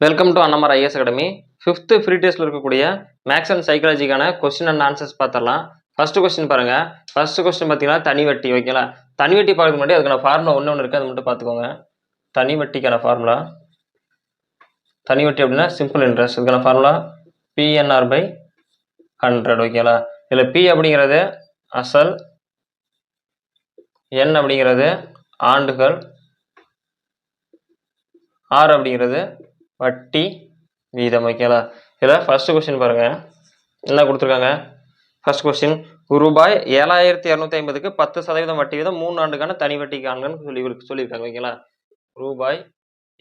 Welcome to Annamar IAS academy. 5th free டெஸ்ட்ல இருக்கக்கூடிய maths and சைக்காலஜிக்கான கொஸ்டின் அண்ட் ஆன்சர்ஸ் பார்த்துடலாம். ஃபர்ஸ்ட் கொஸ்டின் பாருங்க. ஃபர்ஸ்ட் கொஸ்டின் பார்த்தீங்கன்னா தனி வட்டி. ஓகேங்களா, தனி வட்டி பார்க்க முன்னாடி அதுக்கான ஃபார்முலா ஒன்று இருக்கு, அது மட்டும் பார்த்துக்கோங்க. தனி வட்டிக்கான ஃபார்முலா, தனி வட்டி அப்படின்னா சிம்பிள் இன்ட்ரெஸ்ட். இதுக்கான ஃபார்முலா பிஎன்ஆர் பை 100. ஓகேங்களா, இதில் பி அப்படிங்கிறது அசல், என் அப்படிங்கிறது ஆண்டுகள், ஆர் அப்படிங்கிறது வட்டி வீதம். ஓகேங்களா, இதில் ஃபர்ஸ்ட் கொஸ்டின் பாருங்க, என்ன கொடுத்துருக்காங்க. ஃபர்ஸ்ட் கொஸ்டின், ரூபாய் 7250க்கு 10% வட்டி வீதம் 3 ஆண்டுக்கான தனி வட்டி காண்கன்னு சொல்லியிருக்காங்க. ஓகேங்களா, ரூபாய்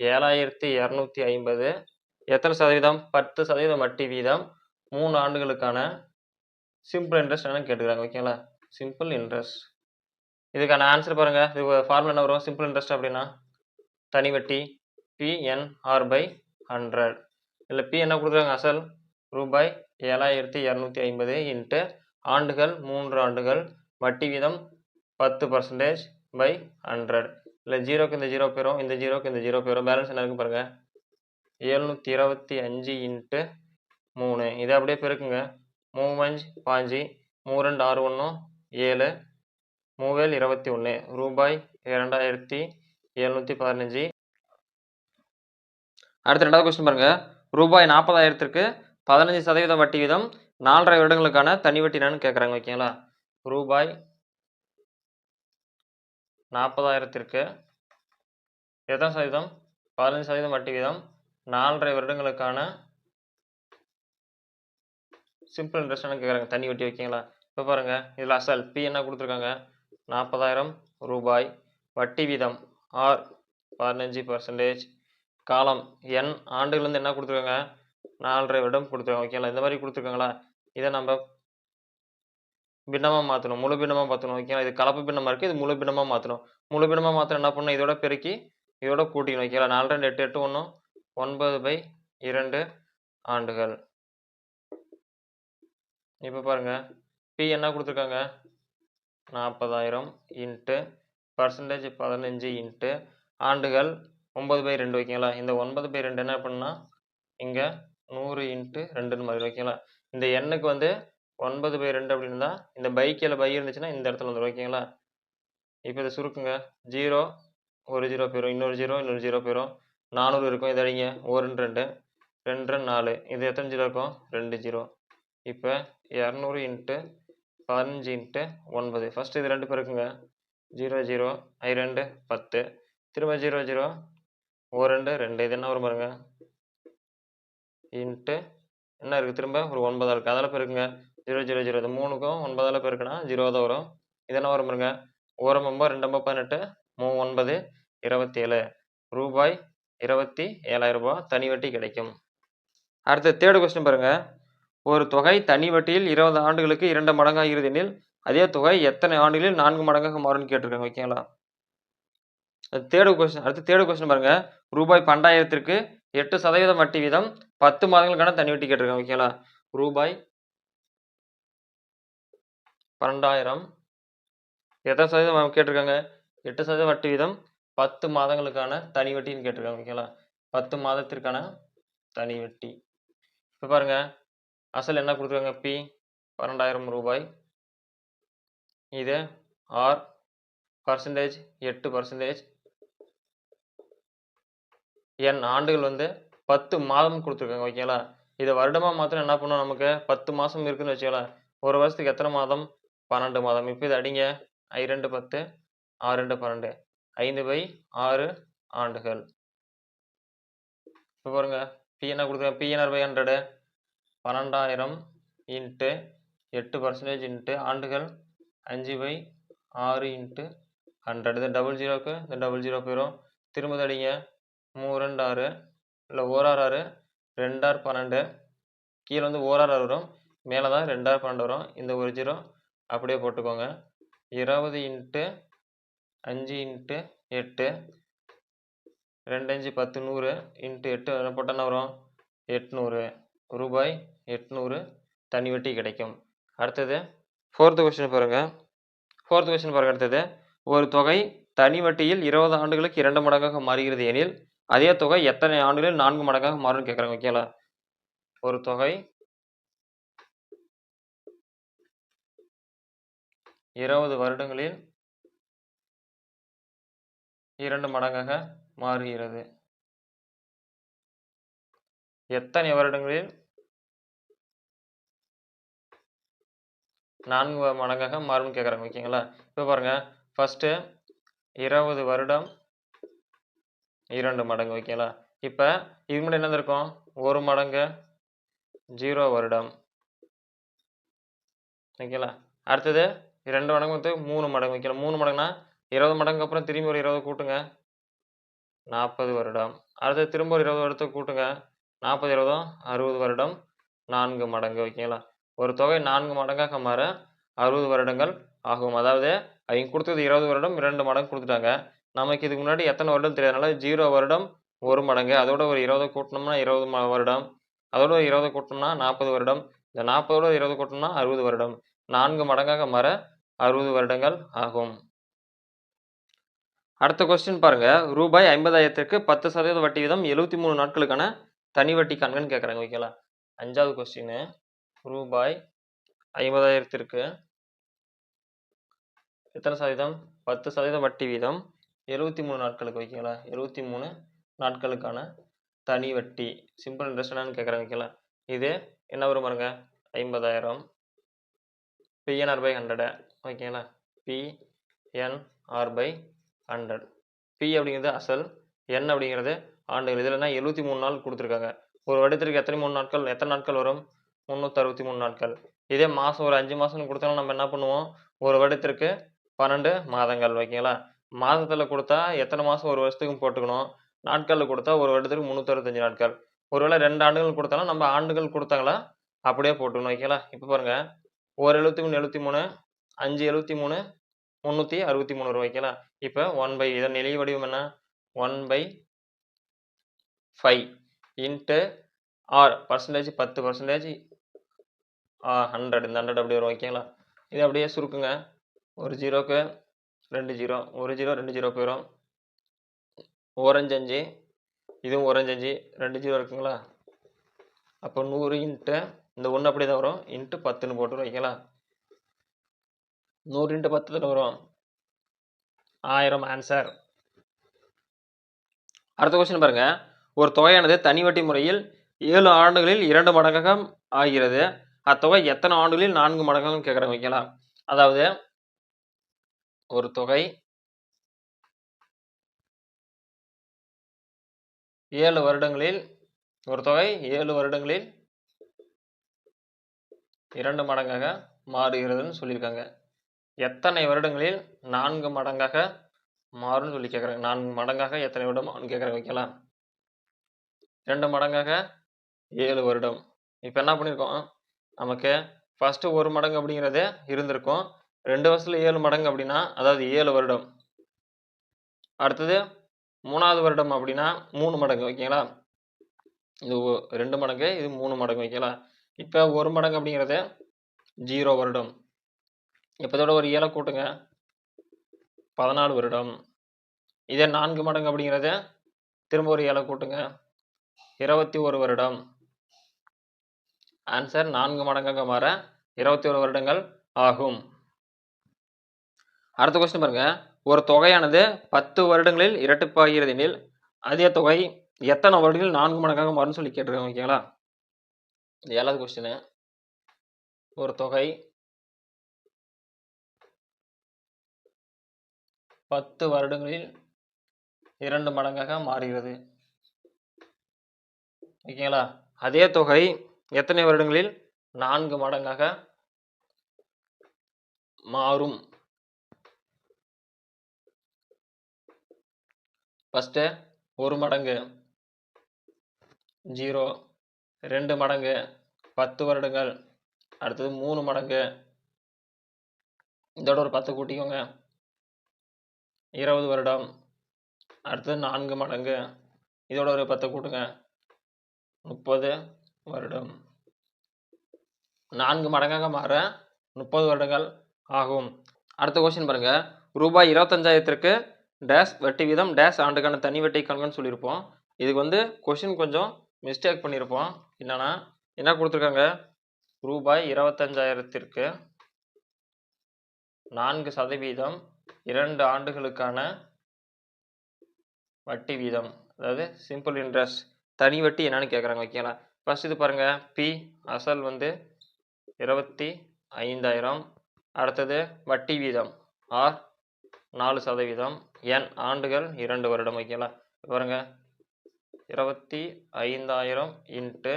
7250 எத்தனை சதவீதம்? 10% வட்டி வீதம் 3 ஆண்டுகளுக்கான சிம்பிள் இன்ட்ரெஸ்ட் என்னன்னு கேட்டுக்கிறாங்க. ஓகேங்களா, சிம்பிள் இன்ட்ரெஸ்ட். இதுக்கான ஆன்சர் பாருங்க. இது ஃபார்முலா என்ன வரும்? சிம்பிள் இன்ட்ரெஸ்ட் அப்படின்னா தனி வட்டி பிஎன்ஆர் பை 100. இல்லை பி என்ன கொடுத்துருக்காங்க? அசல் ரூபாய் 7250 இன்ட்டு ஆண்டுகள் 3 ஆண்டுகள், வட்டி வீதம் 10% பை 100. இல்லை ஜீரோக்கு இந்த ஜீரோ போயிடும், இந்த ஜீரோக்கு இந்த ஜீரோ போயிடும். பேலன்ஸ் என்ன இருக்கு பாருங்க, 725 இன்ட்டு 3. இதை அப்படியே பெருக்குங்க. 3 5 3 2 6 1 7 3 21 ரூபாய் 2715. அடுத்த ரெண்டாவது கொஸ்டின் பாருங்க. ரூபாய் 40,000க்கு 15% வட்டி வீதம் 4.5 வருடங்களுக்கான தனி வட்டி என்னன்னு கேட்குறாங்க. ஓகேங்களா, ரூபாய் 40,000க்கு எத்தனை சதவீதம்? 15% வட்டி வீதம் 4.5 வருடங்களுக்கான சிம்பிள் இன்ட்ரெஸ்ட் கேட்குறாங்க, தனி வட்டி. ஓகேங்களா, இப்போ பாருங்க, இதில் அசல் பி என்ன கொடுத்துருக்காங்க? 40,000 ரூபாய், வட்டி வீதம் ஆர் 15%, காலம் என் ஆண்டுகள் வந்து என்ன கொடுத்துருக்காங்க? 4.5 வருடம் கொடுத்துருக்காங்க. ஓகேங்களா, இந்த மாதிரி கொடுத்துருக்காங்களா, இதை நம்ம பின்னமாக மாற்றணும், முழு பின்னமாக மாற்றணும். ஓகேங்களா, இது கலப்பு பின்னமாக இருக்குது, இது முழு பின்னமாக மாற்றணும். முழு பின்னமாக மாற்றணும் என்ன பண்ணணும்? இதோட பெருக்கி இதோட கூட்டிக்கணும். ஓகேங்களா, 4 2 8 8 1 9/2 ஆண்டுகள். இப்போ பாருங்க, பி என்ன கொடுத்துருக்காங்க? 40,000 இன்ட்டு பர்சன்டேஜ் 15 இன்ட்டு ஆண்டுகள் 9/2. ஓகேங்களா, இந்த 9/2 என்ன பண்ணால் இங்கே 100 இன்ட்டு 2ன்னு மாதிரி. ஓகேங்களா, இந்த எண்ணுக்கு வந்து 9/2 அப்படின்னு தான், இந்த பைக்கில் பை இருந்துச்சுன்னா இந்த இடத்துல வந்துடும். ஓகேங்களா, இப்போ இதை சுருக்குங்க. 0 ஒரு 0 போயிடும், இன்னொரு 0 போயிடும், 400 இருக்கும். இதை அடிங்க, 1 2 2 4, இது எத்தனை 0 இருக்கும்? 2 0. இப்போ 200 இன்ட்டு 15 இன்ட்டு 9. ஃபர்ஸ்ட் இது 2 பேருக்குங்க. 0 0 2 10, திரும்ப 0 0 1 2 2. இது என்ன வரும் பாருங்க, இன்ட்டு என்ன இருக்குது? திரும்ப ஒரு 9 இருக்குது, அதெல்லாம் பெருக்குங்க. 0 0 0, இது 3க்கும் 9 பெருக்குனா 0 தான் வரும். இது என்ன வரும் பாருங்க, 1 2 18 3 9 27 ரூபாய் 27,000 ரூபாய் தனி வட்டி கிடைக்கும். அடுத்த தேர்ட் கொஸ்டின் பாருங்க. ஒரு தொகை தனி வட்டியில் 20 ஆண்டுகளுக்கு 2 மடங்காகிறது எனில் அதே தொகை எத்தனை ஆண்டுகளில் 4 மடங்காக மாறும்னு கேட்டிருக்காங்க. ஓகேங்களா, தேர்ட் கொஸ்டின். அடுத்து தேர்ட் கொஸ்டின் பாருங்க. ரூபாய் 12,000க்கு 8% வட்டி வீதம் 10 மாதங்களுக்கான தனி வட்டி கேட்டிருக்காங்க. ஓகேங்களா, ரூபாய் 12,000 எத்தனை சதவீதம் கேட்டிருக்காங்க? 8% வட்டி வீதம் 10 மாதங்களுக்கான தனி வட்டின்னு கேட்டிருக்காங்க. ஓகேங்களா, 10 மாதத்திற்கான தனி வட்டி. இப்போ பாருங்க, அசல் என்ன கொடுத்துருக்காங்க? பி 12,000 ரூபாய், இது ஆர் பர்சன்டேஜ் 8%, என் ஆண்டுகள் வந்து 10 மாதம் கொடுத்துருக்காங்க. ஓகேங்களா, இதை வருடமாக மாத்திரம் என்ன பண்ணும்? நமக்கு 10 மாதம் இருக்குன்னு வச்சுக்கலாம். ஒரு வருஷத்துக்கு எத்தனை மாதம்? 12 மாதம். இப்போ இது அடிங்க, I 2 10 R 2 12 5/6 ஆண்டுகள். இப்போ பாருங்க, பி என்ன கொடுத்துருக்காங்க? பிஎன்ஆர் பை 100 12,000 இன்ட்டு 8% இன்ட்டு ஆண்டுகள் 5/6 இன்ட்டு 100. இது டபுள் ஜீரோக்கு இந்த டபுள் ஜீரோ போயிடும். திரும்ப அடிங்க, 3 2 6, இல்லை 1 6 6 2 6 12, கீழே வந்து 1 6 6 வரும், மேலே தான் 2 6 12 வரும். இந்த ஒரு 0 அப்படியே போட்டுக்கோங்க. 20 இன்ட்டு 5 இன்ட்டு 8 2 5 10 100 இன்ட்டு 8 போட்டால் என்ன வரும்? 800 ரூபாய் 800 தனி வட்டி கிடைக்கும். அடுத்தது ஃபோர்த்து கொஸ்டின் பாருங்க. அடுத்தது, ஒரு தொகை தனி வட்டியில் 20 ஆண்டுகளுக்கு 2 மடங்காக மாறுகிறது எனில் அதே தொகை எத்தனை ஆண்டுகளில் 4 மடங்காக மாறும்னு கேட்குறாங்க. ஓகேங்களா? ஒரு தொகை 20 வருடங்களில் 2 மடங்காக மாறுகிறது. எத்தனை வருடங்களில் 4 மடங்காக மாறும்னு கேட்குறாங்க. ஓகேங்களா? இப்போ பாருங்க, ஃபர்ஸ்ட் 20 வருடம் 2 மடங்கு. ஓகேங்களா? இப்போ இது முன்னாடி என்ன இருக்கும்? 1 மடங்கு 0 வருடம். ஓகேங்களா? அடுத்தது 2 மடங்கு வந்து 3 மடங்கு. ஓகேங்களா? 3 மடங்குனா 20 மடங்குக்கு அப்புறம் திரும்பி ஒரு 20 கூட்டுங்க, 40 வருடம். அடுத்தது திரும்ப ஒரு 20 வருடத்தை கூட்டுங்க, 40 20 60 வருடம், 4 மடங்கு. ஓகேங்களா? ஒரு தொகை 4 மடங்காக மாற 60 வருடங்கள் ஆகும். அதாவது அவங்க கொடுத்தது 20 வருடம் 2 மடங்கு கொடுத்துட்டாங்க. நமக்கு இதுக்கு முன்னாடி எத்தனை வருடம் தெரியாதனால 0 வருடம் 1 மடங்கு, அதோட ஒரு 20 கூட்டினோம்னா 20 வருடம், அதோட ஒரு 20 கூட்டினோம்னா 40 வருடம், இந்த 40ஓட 20 கூட்டினோம்னா 60 வருடம். 4 மடங்காக மாற 60 வருடங்கள் ஆகும். அடுத்த கொஸ்டின் பாருங்க. ரூபாய் 50,000க்கு 10% வட்டி வீதம் 73 நாட்களுக்கான தனி வட்டி காண்கன்னு கேட்குறாங்க. ஓகேங்களா? 5வது கொஸ்டின். ரூபாய் 50,000க்கு எத்தனை சதவீதம்? 10% வட்டி வீதம் 73 நாட்களுக்கு. ஓகேங்களா? 73 நாட்களுக்கான தனி வட்டி சிம்பிள் இன்ட்ரெஸ்ட் என்னன்னு கேட்குறாங்க. ஓகேங்களா? இது என்ன வரும் பாருங்க, 50,000 PNR/100. ஓகேங்களா? PNR/100. P அப்படிங்கிறது அசல், N அப்படிங்கிறது ஆண்டுகள். இதில் என்ன 73 நாள் கொடுத்துருக்காங்க. ஒரு வருடத்திற்கு எத்தனை நாட்கள் வரும்? 363 நாட்கள். இதே மாதம் ஒரு 5 மாதம்னு கொடுத்தாலும் நம்ம என்ன பண்ணுவோம்? ஒரு வருடத்திற்கு 12 மாதங்கள். ஓகேங்களா? மாதத்தில் கொடுத்தா எத்தனை மாதம் ஒரு வருஷத்துக்கும் போட்டுக்கணும், நாட்களில் கொடுத்தா ஒரு வருடத்துக்கு 365 நாட்கள். ஒருவேளை 2 ஆண்டுகள் கொடுத்தாலும் நம்ம ஆண்டுகள் கொடுத்தாங்களா அப்படியே போட்டுக்கணும். ஓகேங்களா? இப்போ பாருங்க, ஒரு 73 73, 5 73, 363 ரூபாய்ங்களா? இப்போ 1/, இதன் நிலை வடிவம் என்ன? 1/5 இன்ட்டு ஆர் பர்சன்டேஜ் 10%, 100. இந்த 100 அப்படி வரும். ஓகேங்களா? இது அப்படியே சுருக்குங்க. ஒரு 0க்கு 2 0, ஒரு 0 2 0 போயிடும். ஓரஞ்சு 5, இதுவும் ஓரஞ்சு 5, 2 0 இருக்குங்களா? அப்போ 100 இன்ட்டு இந்த 1 அப்படி தான் வரும், இன்ட்டு 10ன்னு போட்டுரும். ஓகேங்களா? 100 இன்ட்டு 10 தானே வரும், 1000 ஆன்சர். அடுத்த கொஸ்டின் பாருங்க. ஒரு தொகையானது தனி வட்டி முறையில் 7 ஆண்டுகளில் 2 மடங்காக ஆகிறது. அத்தொகை எத்தனை ஆண்டுகளில் 4 மடங்காக கேட்குறாங்க. ஓகேங்களா? அதாவது ஒரு தொகை 7 வருடங்களில் 2 மடங்காக மாறுகிறதுன்னு சொல்லியிருக்காங்க. எத்தனை வருடங்களில் 4 மடங்காக மாறும்னு சொல்லி கேட்குறாங்க. 4 மடங்காக எத்தனை வருடம் கேட்குறாங்க. ஓகேங்களா? 2 மடங்காக 7 வருடம். இப்போ என்ன பண்ணியிருக்கோம்? நமக்கு ஃபர்ஸ்ட் 1 மடங்கு அப்படிங்கிறது இருந்திருக்கும். 2 வருஷத்துல 7 மடங்கு அப்படின்னா அதாவது 7 வருடம். அடுத்தது 3வது வருடம் அப்படின்னா 3 மடங்கு. ஓகேங்களா? இது 2 மடங்கு, இது 3 மடங்கு. ஓகேங்களா? இப்போ 1 மடங்கு அப்படிங்கிறது 0 வருடம். இப்போ இதோட ஒரு 7 கூட்டுங்க, 14 வருடம். இதே 4 மடங்கு அப்படிங்கிறது திரும்ப ஒரு 7 கூட்டுங்க, 21 வருடம். ஆன்சர் 4 மடங்காக மாற 21 வருடங்கள் ஆகும். அடுத்த கொஸ்டின் பாருங்க. ஒரு தொகையானது 10 வருடங்களில் இரட்டிப்பாகிறது எனில் அதே தொகை எத்தனை வருடங்களில் 4 மடங்காக மாறும்னு சொல்லி கேட்டிருக்காங்க. ஓகேங்களா? 7வது கொஸ்டின். ஒரு தொகை 10 வருடங்களில் 2 மடங்காக மாறுகிறது. ஓகேங்களா? அதே தொகை எத்தனை வருடங்களில் 4 மடங்காக மாறும்? ஃபர்ஸ்ட் 1 மடங்கு 0, 2 மடங்கு 10 வருடங்கள், அடுத்தது 3 மடங்கு, இதோட ஒரு 10 கூட்டிக்கோங்க, 20 வருடம். அடுத்தது 4 மடங்கு, இதோட ஒரு 10 கூட்டுங்க, 30 வருடம். 4 மடங்காக மாற 30 வருடங்கள் ஆகும். அடுத்த கொஸ்டின் பாருங்க. ரூபாய் 25,000க்கு டேஷ் வட்டி வீதம் டேஷ் ஆண்டுக்கான தனி வட்டி காண்கன்னு சொல்லியிருப்போம். இதுக்கு வந்து கொஷின் கொஞ்சம் மிஸ்டேக் பண்ணியிருப்போம். என்னன்னா என்ன கொடுத்துருக்காங்க, ரூபாய் 25,000த்திற்கு 4% 2 ஆண்டுகளுக்கான வட்டி வீதம், அதாவது சிம்பிள் இன்ட்ரெஸ்ட், தனி வட்டி என்னன்னு கேட்குறாங்க. ஓகேங்களா. ஃபர்ஸ்ட் இது பாருங்க, பி அசல் வந்து 25,000, அடுத்தது வட்டி வீதம் ஆர் 4%, என் ஆண்டுகள் 2 வருடம். ஓகேங்களா. பாருங்க 25,000 இன்ட்டு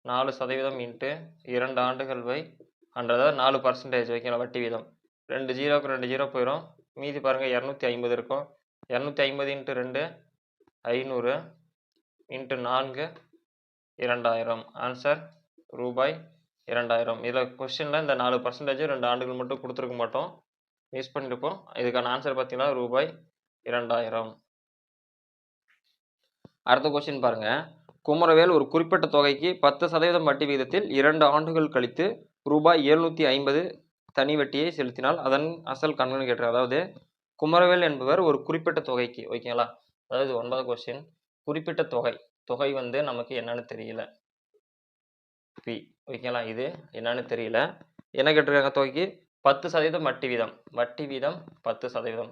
4% இன்ட்டு 2 ஆண்டுகள் பை 100, அதாவது 4%. ஓகேங்களா. வட்டி வீதம் 2 ஜீரோக்கு 2 ஜீரோ போயிடும், மீதி பாருங்க 250 இருக்கும். 250 இன்ட்டு 2 500 இன்ட்டு 4 2000. ஆன்சர் ரூபாய் 2000. இதில் கொஸ்டினில் இந்த 4% 2 ஆண்டுகள் மட்டும் கொடுத்துருக்க மாட்டோம், மிஸ் பண்ணியிருப்போம். இதுக்கான ஆன்சர் பார்த்தீங்கன்னா ரூபாய் 2000. அடுத்த கொஸ்டின் பாருங்க, குமரவேல் ஒரு குறிப்பிட்ட தொகைக்கு 10% வட்டி விகிதத்தில் 2 ஆண்டுகள் கழித்து ரூபாய் 750 தனி வட்டியை செலுத்தினால் அதன் அசல் கணக்குன்னு கேட்டிருக்காங்க. அதாவது குமரவேல் என்பவர் ஒரு குறிப்பிட்ட தொகைக்கு, ஓகேங்களா, அதாவது 9வது கொஸ்டின், குறிப்பிட்ட தொகை வந்து நமக்கு என்னன்னு தெரியல, பி. ஓகேங்களா. இது என்னன்னு தெரியல, என்ன கேட்டிருக்காங்க, தொகைக்கு 10% வட்டி வீதம் 10%,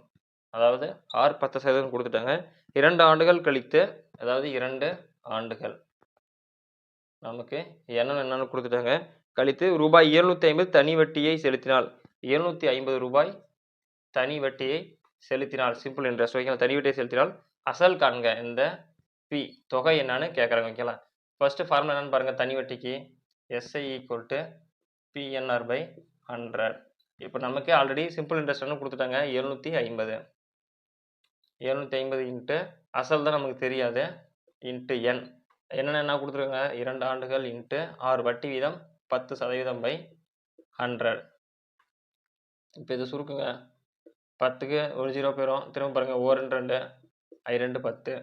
அதாவது ஆர் 10% கொடுத்துட்டாங்க. 2 ஆண்டுகள் கழித்து, அதாவது 2 ஆண்டுகள் நமக்கு என்னன்னு கொடுத்துட்டாங்க, கழித்து ரூபாய் 750 தனி வட்டியை செலுத்தினால், 750 ரூபாய் தனி வட்டியை செலுத்தினால், சிம்பிள் இன்ட்ரெஸ்ட். ஓகேங்களா. தனி வட்டியை செலுத்தினால் அசல் காண்க. இந்த பி தொகை என்னன்னு கேட்குறாங்க. ஓகேங்களா. ஃபர்ஸ்ட் ஃபார்முலா என்னன்னு பாருங்க, தனி வட்டிக்கு SI equal to PNR by 100. இப்போ நமக்கு ஆல்ரெடி சிம்பிள் இன்ட்ரெஸ்ட் கொடுத்துட்டாங்க 750. 750 இன்ட்டு அசல் தான் நமக்கு தெரியாது, இன்ட்டு என் என்ன கொடுத்துருக்காங்க, 2 ஆண்டுகள் இன்ட்டு ஆர் வட்டி வீதம் 10% பை 100. இப்போ இது சுருக்குங்க, 10க்கு ஒரு ஜீரோ போயிடும், திரும்ப பாருங்க 1 2 2 10,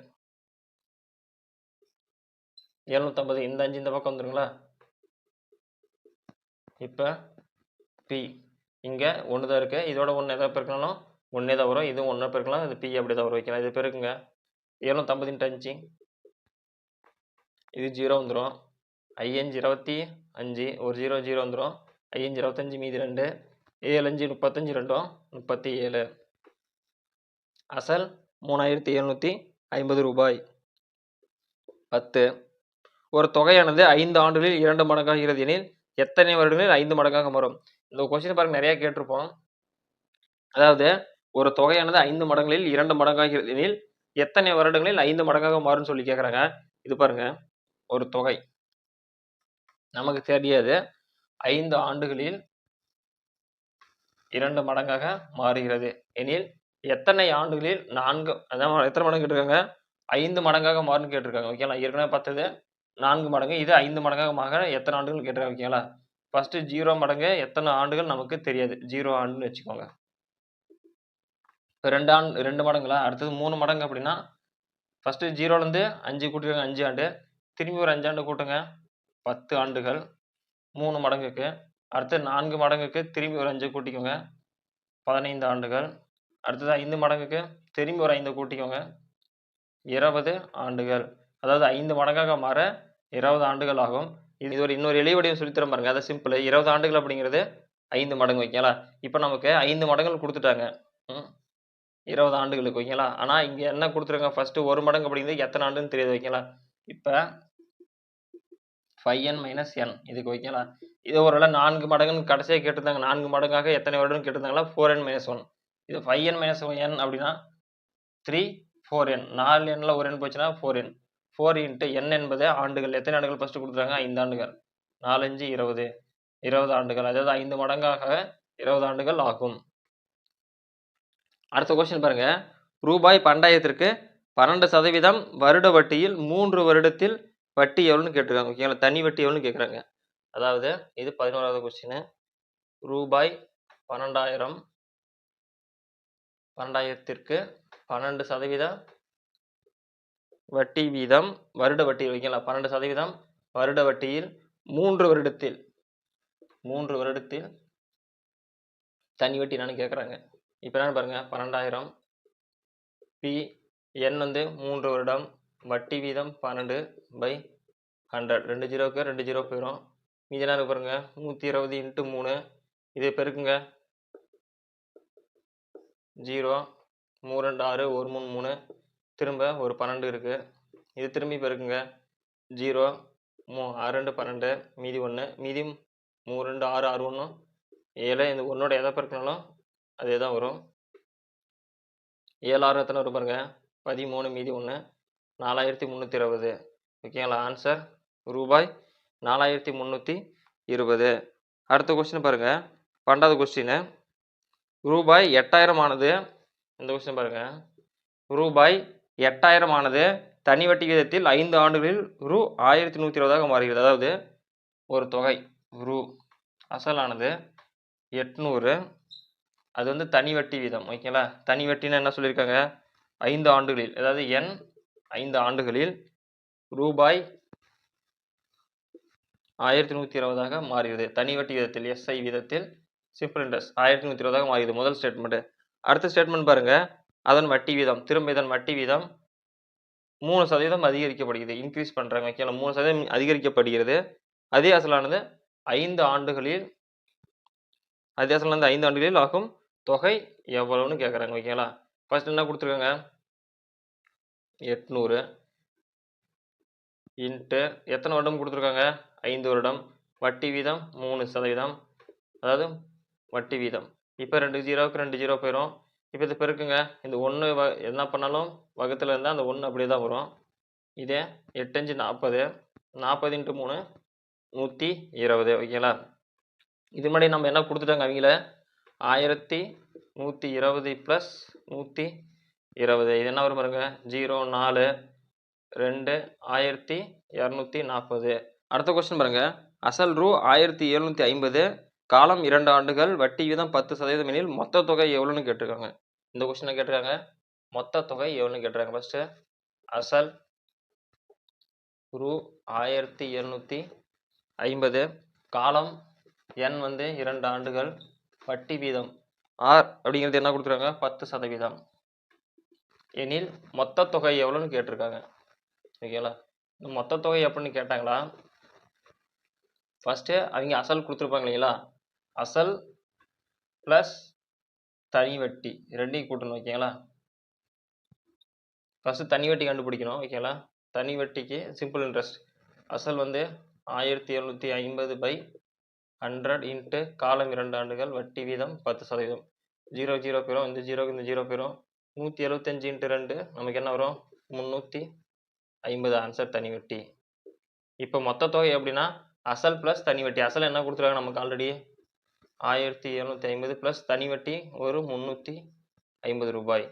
750. இந்த 5 இந்த பக்கம் வந்துருங்களா. இப்போ பி இங்கே 1 தான் இருக்குது, இதோட 1 எதாவது பெருக்கணும், 1 தான் வரும், இதுவும் 1 பெருக்கலாம், இது பி அப்படி தான் வரும். வைக்கலாம். இது பெருக்குங்க, 750 இன்ட்டு 5, இது ஜீரோ வந்துடும், 5 25, ஒரு ஜீரோ ஜீரோ வந்துடும், 5 25, மீதி 2, 7 5 35, 2 37. அசல் 3,750 ரூபாய். 10. ஒரு தொகையானது 5 ஆண்டுகளில் 2 மடங்காகிறது எனில் எத்தனை வருடங்களில் 5 மடங்காக மாறும். இந்த கொஸ்டின் பாருங்க, நிறைய கேட்டிருப்போம். அதாவது ஒரு தொகையானது 5 மடங்களில் 2 மடங்காகிறது எனில் எத்தனை வருடங்களில் 5 மடங்காக மாறும்னு சொல்லி கேட்குறாங்க. இது பாருங்க, ஒரு தொகை நமக்கு தெரியாது, 5 ஆண்டுகளில் 2 மடங்காக மாறுகிறது எனில் எத்தனை ஆண்டுகளில் 4, அதான் எத்தனை மடங்கு கேட்டிருக்காங்க, 5 மடங்காக மாறும்னு கேட்டிருக்காங்க. ஓகேங்களா. ஏற்கனவே பார்த்தது 4 மடங்கு, இது 5 மடங்காக மாற எத்தனை ஆண்டுகள் கேட்டிருக்காங்க. ஓகேங்களா. ஃபர்ஸ்ட் 0 மடங்கு எத்தனை ஆண்டுகள் நமக்கு தெரியாது, 0 ஆண்டுன்னு வச்சுக்கோங்க. இப்போ 2 மடங்குங்களா, அடுத்தது 3 மடங்கு. அப்படின்னா ஃபர்ஸ்ட் 0லேருந்து 5 கூட்டிருக்காங்க, 5 ஆண்டு, திரும்பி ஒரு 5 ஆண்டு கூட்டுங்க, 10 ஆண்டுகள் 3 மடங்குக்கு. அடுத்து 4 மடங்குக்கு திரும்பி ஒரு 5 கூட்டிக்கோங்க, 15 ஆண்டுகள். அடுத்தது 5 மடங்குக்கு திரும்பி ஒரு 5 கூட்டிக்கோங்க, 20 ஆண்டுகள். அதாவது 5 மடங்காக மாற 20 ஆண்டுகள் ஆகும். இது ஒரு இன்னொரு எளிய வடிவம் சொல்லித்தர பாருங்க, அதை சிம்பிள். 20 ஆண்டுகள் அப்படிங்கிறது 5 மடங்கு. ஓகேங்களா. இப்போ நமக்கு 5 மடங்குகள் கொடுத்துட்டாங்க 20 ஆண்டுகளுக்கு. ஓகேங்களா. ஆனால் இங்கே என்ன கொடுத்துருக்காங்க, ஃபர்ஸ்ட் 1 மடங்கு அப்படிங்கிறது எத்தனை ஆண்டுன்னு தெரியாது. ஓகேங்களா. இப்போ 5n மைனஸ் n இதுக்கு. ஓகேங்களா. இது ஒருவேளை 4 மடங்குன்னு கடைசியாக கேட்டிருந்தாங்க, 4 மடங்காக எத்தனை வருடம்னு கேட்டிருந்தாங்களா, 4n மைனஸ் 1. இது 5n மைனஸ் n அப்படின்னா 3 4n, 4 எண்ணில் ஒரு எண் போச்சுன்னா 4n. 4 இன்ட்டு n என்பது ஆண்டுகள், எத்தனை ஆண்டுகள் ஃபர்ஸ்ட் கொடுத்துருக்காங்க, 5 ஆண்டுகள், 4 5 20, 20 ஆண்டுகள், அதாவது 5 மடங்காக 20 ஆண்டுகள் ஆகும். அடுத்த கொஸ்டின் பாருங்க, ரூபாய் 12,000க்கு 12% வருட வட்டியில் 3 வருடத்தில் வட்டி எவ்வளோன்னு கேட்டிருக்காங்க. ஓகேங்களா. தனி வட்டி எவ்வளோன்னு கேட்குறாங்க. அதாவது இது 11வது கொஸ்டின், ரூபாய் 12,000த்திற்கு 12% வட்டி வீதம் வருட வட்டியில். ஓகேங்களா. 12% வருட வட்டியில் 3 வருடத்தில் தனி வட்டி என்னன்னு கேட்குறாங்க. இப்போ என்னன்னு பாருங்க, 12,000 பி என் வந்து 3 வருடம், வட்டி வீதம் 12/100. 2 ஜீரோக்கு 2 ஜீரோ போயிடும். மீதி என்ன இருக்கு பாருங்க, 120 இன்ட்டு 3. இதை பெருக்குங்க. 0 3 2 6 1 3 3 திரும்ப ஒரு 12 இருக்கு. இது திரும்பி பெருக்குங்க. 0 6 2 12 மீதி 1 மீதி 3 2 6 6 1 7. இந்த ஒன்னோட எதை பெருக்கினாலும் அதே தான் வரும். 7 6 எத்தனை வரும் பாருங்க, 13 மீதி 1 4320. ஓகேங்களா? ஆன்சர் ரூபாய் 4320. அடுத்த கொஸ்டின் பாருங்க, 12வது கொஸ்டின். ரூபாய் 8000 ஆனது, இந்த கொஸ்டின் பாருங்க, ரூபாய் 8000 ஆனது தனி வட்டி விகிதத்தில் 5 ஆண்டுகளில் ரூ 1120 மாறுகிறது. அதாவது ஒரு தொகை ரூ அசலானது 800, அது வந்து தனி வட்டி வீதம். ஓகேங்களா? தனி வட்டின்னு என்ன சொல்லியிருக்காங்க, 5 ஆண்டுகளில், அதாவது என் 5 ஆண்டுகளில் ரூபாய் 1120 மாறுகிறது. தனி வட்டி வீதத்தில், எஸ்ஐ வீதத்தில், சிம்பிள் இன்ட்ரெஸ்ட் 1120 மாறுகிறது. முதல் ஸ்டேட்மெண்ட். அடுத்த ஸ்டேட்மெண்ட் பாருங்க, அதன் வட்டி வீதம். திரும்ப இதன் வட்டி வீதம் 3% அதிகரிக்கப்படுகிறது. இன்க்ரீஸ் பண்றாங்க. ஓகேங்களா? 3% அதிகரிக்கப்படுகிறது. அதே அசலானது 5 ஆண்டுகளில், அதே அசலானது 5 ஆண்டுகளில் ஆகும் தொகை எவ்வளவுன்னு கேட்குறாங்க. ஓகேங்களா? ஃபர்ஸ்ட் என்ன கொடுத்துருக்காங்க, 800 இன்ட்டு எத்தனை வருடம் கொடுத்துருக்காங்க, 5 வருடம். வட்டி வீதம் 3%, அதாவது வட்டி வீதம். இப்போ 2 ஜீரோவுக்கு 2 ஜீரோ போயிடும். இப்போ இது பெருக்குங்க. இந்த 1 என்ன பண்ணாலும் வகுத்தில் இருந்தால் அந்த 1 அப்படியே தான் வரும். இதே 8 5 40, 40 இன்ட்டு 3 120. ஓகேங்களா? இது மாதிரி நம்ம என்ன கொடுத்துட்டாங்க அவங்கள, 1120 ப்ளஸ் 120. இது என்ன வரும் பாருங்க, 0 4 2 1240. அடுத்த கொஸ்டின் பாருங்க, அசல் ரூ 1750, காலம் 2 ஆண்டுகள், வட்டி வீதம் 10% எனில் மொத்த தொகை எவ்வளோன்னு கேட்டிருக்காங்க. இந்த கொஸ்டினை கேட்டிருக்காங்க, மொத்த தொகை எவ்வளோன்னு கேட்டிருக்காங்க. ஃபர்ஸ்ட் அசல் ரூ 1750, காலம் என் வந்து 2 ஆண்டுகள், வட்டி வீதம் ஆர் அப்படிங்கிறது என்ன கொடுத்துருக்காங்க, 10% எனில் மொத்த தொகை எவ்வளோன்னு கேட்டிருக்காங்க. ஓகேங்களா? மொத்த தொகை எப்படின்னு கேட்டாங்களா, ஃபர்ஸ்ட் அவங்க அசல் கொடுத்துருப்பாங்க இல்லைங்களா, அசல் பிளஸ் தனி வட்டி ரெண்டையும் கூட்டணும். ஓகேங்களா? ஃபர்ஸ்ட் தனி வட்டி கண்டுபிடிக்கணும். ஓகேங்களா? தனி வட்டிக்கு சிம்பிள் இன்ட்ரெஸ்ட். அசல் வந்து 1750/100 இன்ட்டு காலம் 2 ஆண்டுகள், வட்டி வீதம் 10%. 0 0 போயிடும். இந்த ஜீரோக்கு இந்த ஜீரோ போயிடும். 175 இன்ட்டு 2 நமக்கு என்ன வரும், 350. ஆன்சர் தனி வட்டி. இப்போ மொத்த தொகை எப்படின்னா, அசல் பிளஸ் தனி வட்டி. அசல் என்ன கொடுத்துருக்காங்க நமக்கு ஆல்ரெடி 1750 பிளஸ் தனி வட்டி ஒரு 350 ரூபாய்.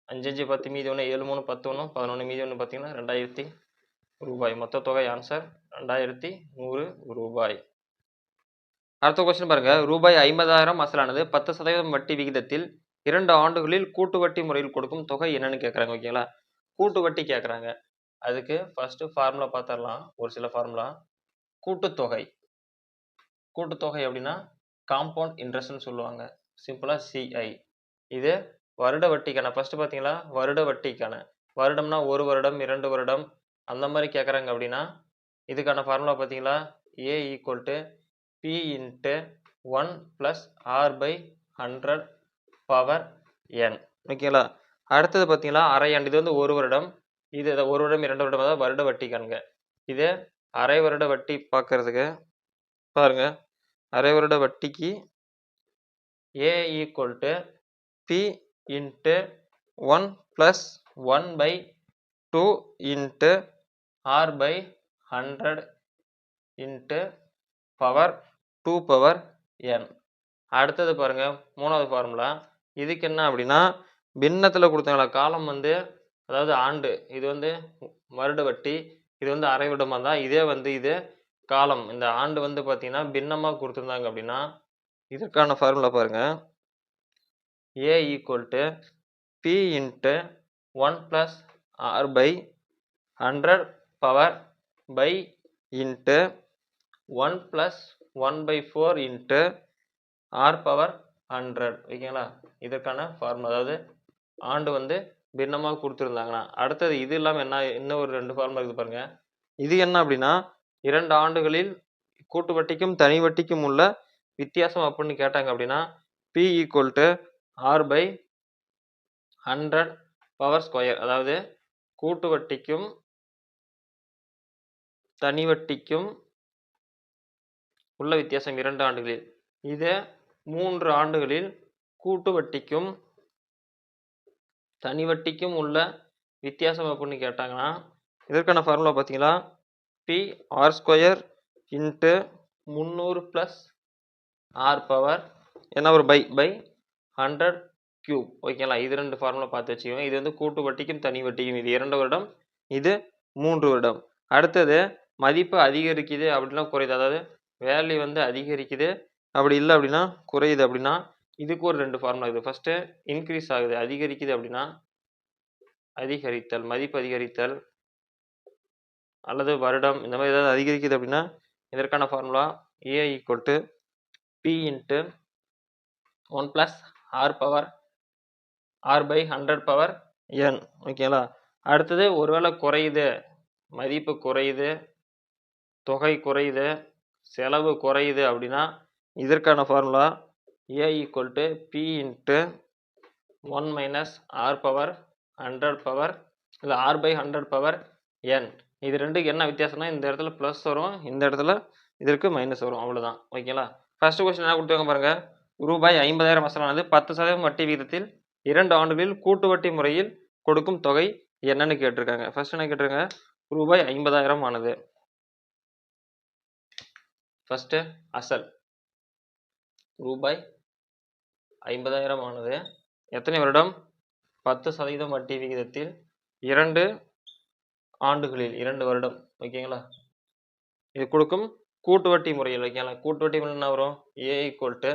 5 5 10 மீதி 1 7 3 10 1 11 மீதி 1 பார்த்தீங்கன்னா 2000 ரூபாய். மொத்த தொகை ஆன்சர் 2100 ரூபாய். அடுத்த கொஸ்டின் பாருங்க, ரூபாய் 50,000 அசலானது 10% வட்டி விகிதத்தில் 2 ஆண்டுகளில் கூட்டு வட்டி முறையில் கொடுக்கும் தொகை என்னன்னு கேட்குறாங்க. ஓகேங்களா? கூட்டு வட்டி கேட்குறாங்க. அதுக்கு ஃபர்ஸ்ட் ஃபார்முலா பார்த்துடலாம். ஒரு சில ஃபார்முலா. கூட்டுத்தொகை. கூட்டுத்தொகை அப்படின்னா காம்பவுண்ட் இன்ட்ரெஸ்ட்னு சொல்லுவாங்க. சிம்பிளா சிஐ. இது வருட வட்டிக்கான. ஃபர்ஸ்ட் பார்த்தீங்களா, வருட வட்டிக்கான. வருடம்னா 1 வருடம் 2 வருடம் அந்த மாதிரி கேட்குறாங்க. அப்படின்னா இதுக்கான ஃபார்முலா பார்த்தீங்களா, A equal to P into 1 plus R/100 power N. ஓகேங்களா? அடுத்தது பார்த்தீங்களா, அரை ஆண்டு. இது வந்து 1 வருடம். இது 1 வருடம் 2 வருடம் தான் வருட வட்டிக்கானுங்க. இது அரை வருட வட்டி பார்க்கறதுக்கு பாருங்க, அரை வருட வட்டிக்கு A equal to P into 1 plus 1/2 into R/100 into power 2 power N. அடுத்தது பாருங்க, மூணாவது ஃபார்முலா. இதுக்கு என்ன அப்படின்னா, பின்னத்தில் கொடுத்தாங்களா, காலம் வந்து அதாவது ஆண்டு, இது வந்து வருட வட்டி, இது வந்து அரை வருடமாக தான். இதே வந்து இது காலம், இந்த ஆண்டு வந்து பார்த்தீங்கன்னா பின்னமாக கொடுத்துருந்தாங்க. அப்படின்னா இதுக்கான ஃபார்முலா பாருங்க, A equal to P into 1 plus R/100 power by into 1 plus 1/4 into R power 100. ஓகேங்களா? இதற்கான ஃபார்முலா. அதாவது ஆண்டு வந்து பின்னமாக கொடுத்துருந்தாங்கன்னா அடுத்தது இது இல்லாமல் என்ன இன்னும் ஒரு 2 ஃபார்முலா இருக்குது பாருங்க. இது என்ன அப்படின்னா 2 ஆண்டுகளில் கூட்டு வட்டிக்கும் தனி வட்டிக்கும் உள்ள வித்தியாசம் அப்படின்னு கேட்டாங்க அப்படின்னா P equal to r by 100 power square. அதாவது கூட்டு வட்டிக்கும் தனி வட்டிக்கும் உள்ள வித்தியாசம் 2 ஆண்டுகளில். இதே 3 ஆண்டுகளில் கூட்டு வட்டிக்கும் தனி வட்டிக்கும் உள்ள வித்தியாசம் அப்படின்னு கேட்டாங்கன்னா இதற்கான ஃபார்முலா பார்த்தீங்களா P r square into 300 plus R power என்ன ஒரு பை 100 கியூப். ஓகேங்களா, இது 2 ஃபார்முலா பார்த்து வச்சுக்கோங்க. இது வந்து கூட்டு வட்டிக்கும் தனி வட்டிக்கும். இது 2 வருடம், இது 3 வருடம். அடுத்தது மதிப்பு அதிகரிக்குது அப்படின்னா குறையுது, அதாவது வேல்யூ வந்து அதிகரிக்குது அப்படி இல்லை அப்படின்னா குறையுது அப்படின்னா இதுக்கு ஒரு 2 ஃபார்முலா இருக்குது. ஃபர்ஸ்ட்டு இன்க்ரீஸ் ஆகுது, அதிகரிக்குது அப்படின்னா அதிகரித்தல், மதிப்பு அதிகரித்தல் அல்லது வருடம் இந்த மாதிரி ஏதாவது அதிகரிக்குது அப்படின்னா இதற்கான formula A equal to P into 1 plus R power R by 100 power N. ஓகேங்களா, அடுத்தது ஒருவேளை குறையுது, மதிப்பு குறையுது, தொகை குறையுது, செலவு குறையுது அப்படின்னா இதற்கான formula A equal to P into 1 minus r power 100 power இல்லை ஆர் பை 100 பவர் என். இது ரெண்டுக்கு என்ன வித்தியாசம்னா இந்த இடத்துல ப்ளஸ் வரும், இந்த இடத்துல இதற்கு மைனஸ் வரும், அவ்வளோதான். ஓகேங்களா, ஃபர்ஸ்ட் கொஸ்டின் என்ன கொடுத்தாங்க பாருங்க. ரூபாய் 50,000 அசலானது 10% வட்டி விகிதத்தில் 2 ஆண்டுகளில் கூட்டு வட்டி முறையில் கொடுக்கும் தொகை என்னன்னு கேட்டிருக்காங்க. ஃபர்ஸ்ட் என்ன கேட்டிருக்காங்க, ரூபாய் 50,000 ஆனது. ஃபர்ஸ்ட் அசல் ரூபாய் 50,000 ஆனது எத்தனை வருடம், 10% வட்டி விகிதத்தில் 2 ஆண்டுகளில் 2 வருடம். ஓகேங்களா, இது கொடுக்கும் கூட்டு வட்டி முறையில். ஓகேங்களா, கூட்டு வட்டி முறையில் என்ன வரும், ஏ ஈக்குவல் டு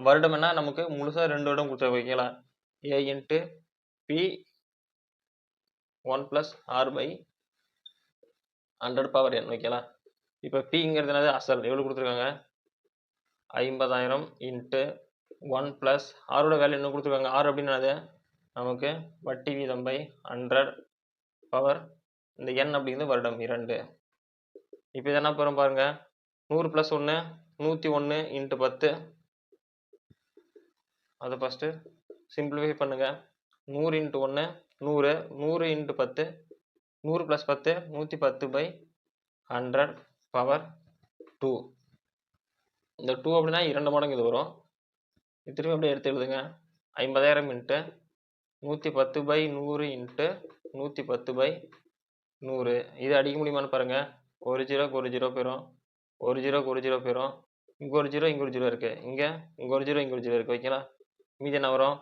வருடம் என்ன நமக்கு முழுசா 2 வருடம் கொடுத்தாங்க. ஓகேங்களா, A into P 1 plus R by 100 power N. ஓகேங்களா, இப்போ பிங்கிறது என்னது அசல், எவ்வளோ கொடுத்துருக்காங்க 50,000 இன்ட்டு 1 ப்ளஸ் ஆரோட வேல்யூ என்ன கொடுத்துருக்காங்க, ஆர் அப்படின்னது நமக்கு வட்டி வீதம் பை 100 பவர் இந்த என் அப்படிங்கிறது வருடம் 2. இப்போ இது என்ன போகிறோம் பாருங்க, 100 ப்ளஸ் 1 101 இன்ட்டு 10. அதை ஃபஸ்ட்டு சிம்பிளிஃபை பண்ணுங்க. 100 into 1 100, 100 into 10 100 plus 10 110 by 100 power 2. இந்த 2 அப்படின்னா 2 மடங்கு இது வரும். இது திரும்பி அப்படியே எடுத்து எழுதுங்க. 50,000 இன்ட்டு 110 பை 100 இன்ட்டு 110 பை 100. இது அடிக்க முடியுமான்னு பாருங்க. ஒரு ஜீரோக்கு ஒரு ஜீரோ போயிடும், ஒரு ஜீரோக்கு ஒரு ஜீரோ போயிடும், இங்கே ஒரு ஜீரோ இங்கே ஒரு ஜீரோ இருக்குது, இங்கே ஒரு ஜீரோ இங்கே ஒரு ஜீரோ இருக்குது. ஓகேங்களா, மீதி என்ன வரும்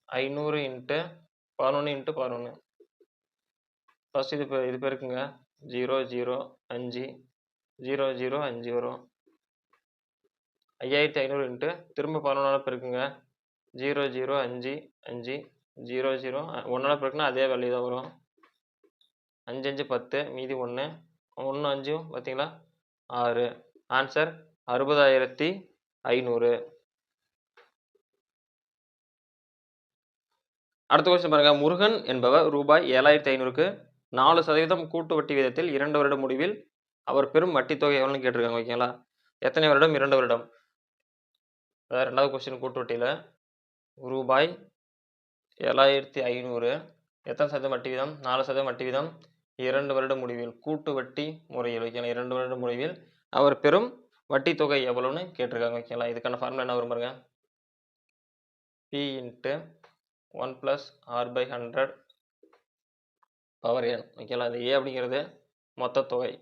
500 இன்ட்டு 11 இன்ட்டு 11. ஃபர்ஸ்ட் இது பேருக்குங்க 0 0 5 0 0 5 வரும். 5500 இன்ட்டு திரும்ப 11 பெருக்குங்க 0 0 5 5 0 0 1 பெருக்குனா அதே வேல்யூ தான் வரும். 5 5 10 மீதி 1 1 5 பார்த்தீங்களா 6. ஆன்சர் 60,500. அடுத்த கொஸ்டின் பாருங்க. முருகன் என்பவர் ரூபாய் 7,500க்கு 4% கூட்டு வட்டி விகிதத்தில் 2 வருட முடிவில் அவர் பெரும் வட்டி தொகை எவ்வளோன்னு கேட்டிருக்காங்க. ஓகேங்களா, எத்தனை வருடம், 2 வருடம். அதாவது ரெண்டாவது கொஸ்டின் கூட்டு வட்டியில் ரூபாய் 7,500 எத்தனை சதவீதம் வட்டி வீதம், 4% வட்டி வீதம் 2 வருட முடிவில் கூட்டு வட்டி முறையில். ஓகேங்களா, 2 வருட முடிவில் அவர் பெரும் வட்டி தொகை எவ்வளோன்னு கேட்டிருக்காங்க. ஓகேங்களா, இதுக்கான ஃபார்முலா என்ன வரும் பாருங்க. P into 1 plus R by 100 power N. ஓகேங்களா, அது ஏ அப்படிங்கிறது மொத்த தொகை.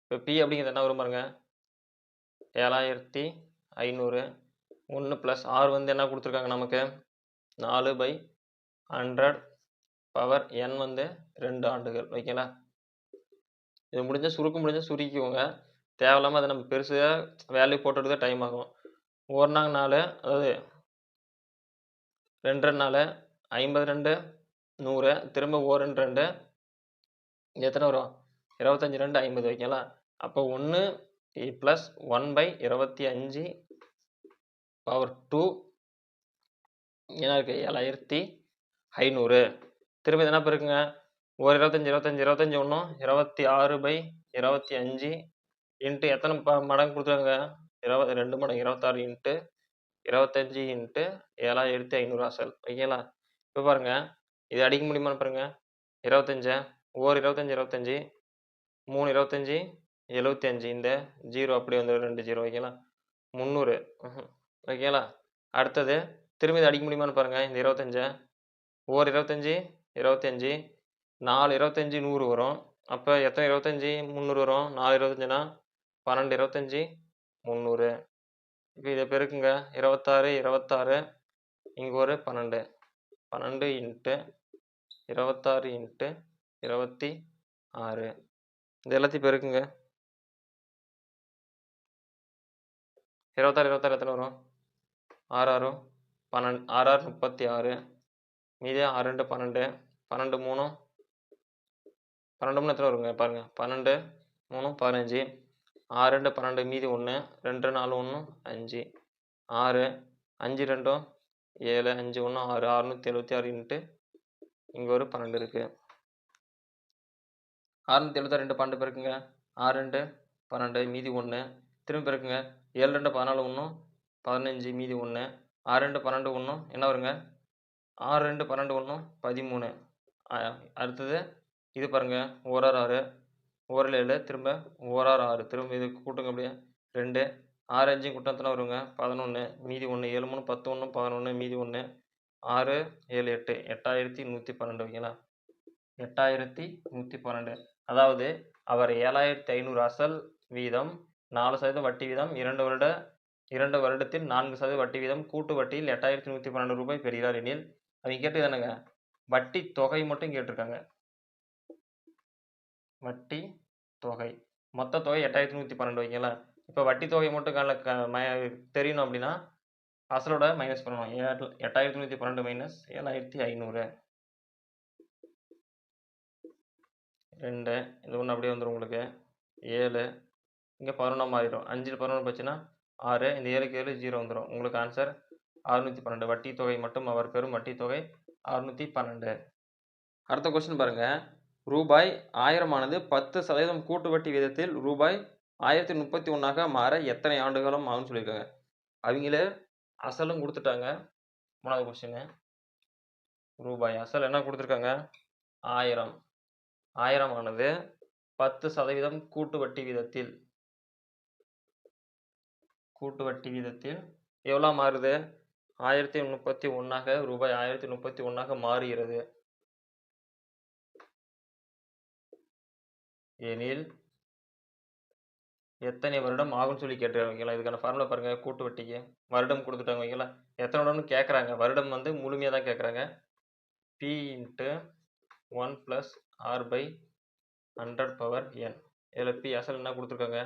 இப்போ பி அப்படிங்கிறது என்ன வரும் பாருங்க 7,500. 1 ப்ளஸ் ஆர் வந்து என்ன கொடுத்துருக்காங்க நமக்கு 4 பை 100 பவர் என் வந்து 2 ஆண்டுகள். ஓகேங்களா, இது முடிஞ்ச சுருக்கிக்கோங்க. தேவையில்லாமல் அதை நம்ம பெருசாக வேல்யூ போட்டுறது டைம் ஆகும். 1 நாங்க 4, அதாவது 2 4 52 100, திரும்ப 1 2 எத்தனை வரும் 25 2 50. ஓகேங்களா, அப்போ 1 ப்ளஸ் 1 பை 25 பவர் 2 என்ன இருக்குது 7,500. 500. திரும்ப இது என்ன பெருக்குங்க, ஒரு 25 25 25 ஒன்றும் 26/25 இன்ட்டு எத்தனை மடங்கு கொடுத்துருக்காங்க, 2 மடங்கு 26 இன்ட்டு 25 இன்ட்டு 7500 அசல். ஓகேங்களா? இப்போ பாருங்க, இது அடிக்க முடியுமான்னு பாருங்க. 25 ஒரு 25 25 3 25 75 இந்த 0 அப்படியே வந்து 2 0. ஓகேங்களா? 300. ஓகேங்களா? அடுத்தது திரும்பி இது அடிக்க முடியுமான்னு பாருங்க. இந்த 25 ஒரு 25 25 4 25 100 வரும். அப்போ எத்தனை 25 300 வரும், 4 25னா 12 25 300. இப்போ இதை பெருக்குங்க, 26 26 இங்கே ஒரு 12 12 இன்ட்டு 26 இன்ட்டு 26 இது எல்லாத்தையும் பெருக்குங்க. 26 26 எத்தனை வரும், 6 6 12 6 6 36 மீதி 6 2 12 12 3 12 3 எத்தனை வருங்க பாருங்க, 12 3 15 6 2 12 மீதி 1 2 4 1 5 6 5 2 7 5 1 6 676 இன்ட்டு இங்கே ஒரு 12 இருக்கு. 676 2 12 பெருக்குங்க, 6 2 12 மீதி 1 திரும்ப பெருக்குங்க, 7 2 14 1 15 மீதி 1 6 2 12 1 என்ன வருங்க, 6 2 12 1 13. அடுத்தது இது பாருங்க, ஓரார் 6 ஓரில் 7 திரும்ப ஓரார் 6 திரும்ப இது கூட்டுங்க அப்படியே 2 6 5 கூட்டத்தில் வருங்க 11 மீதி 1 7 3 10 1 11 மீதி 1 6 7 8 8112. ஓகேங்களா? 8112. அதாவது அவர் 7500 அசல் வீதம் 4% வட்டி வீதம் 2 வருடத்தில் 4% வட்டி வீதம் கூட்டு வட்டியில் 8112 ரூபாய் பெறுகிறார் எனில், அவங்க கேட்டு தானேங்க வட்டி தொகை மட்டும் கேட்டிருக்காங்க. வட்டி தொகை மொத்த தொகை 8112. ஓகேங்களா? இப்போ வட்டி தொகை மட்டும் தெரியணும் அப்படின்னா அசலோட மைனஸ் பண்ணணும். 8112 மைனஸ் 7500 2 இது ஒன்று அப்படியே வந்துடும் உங்களுக்கு 7 இங்கே 11 மாறிடும். 5 11 போச்சுன்னா 6 இந்த 7க்கு 7 0 வந்துடும். உங்களுக்கு ஆன்சர் 612. வட்டி தொகை மட்டும் அவர் பெறும் வட்டி தொகை 612. அடுத்த கொஸ்டின் பாருங்க, ரூபாய் 1000 ஆனது 10% கூட்டு வட்டி வீதத்தில் ரூபாய் 1031 மாற எத்தனை ஆண்டுகளும் ஆகும்னு சொல்லியிருக்காங்க. அவங்களே அசலும் கொடுத்துட்டாங்க. 3வது கொஸ்டின், ரூபாய் அசல் என்ன கொடுத்துருக்காங்க, 1000 1000 ஆனது 10% கூட்டு வட்டி வீதத்தில் எவ்வளோ மாறுது, 1031 ரூபாய் 1031 மாறுகிறது எனில் எத்தனை வருடம் ஆகும்னு சொல்லி கேட்டுருக்காங்க. இதுக்கான ஃபார்முலா பாருங்க, கூட்டு வட்டிக்கு வருடம் கொடுத்துட்டாங்க. ஓகேங்களா? எத்தனை வருடம்னு கேட்குறாங்க, வருடம் வந்து முழுமையாக தான் கேட்குறாங்க. P இன்ட்டு 1 + R/100 இதில் P அசல் என்ன கொடுத்துருக்காங்க,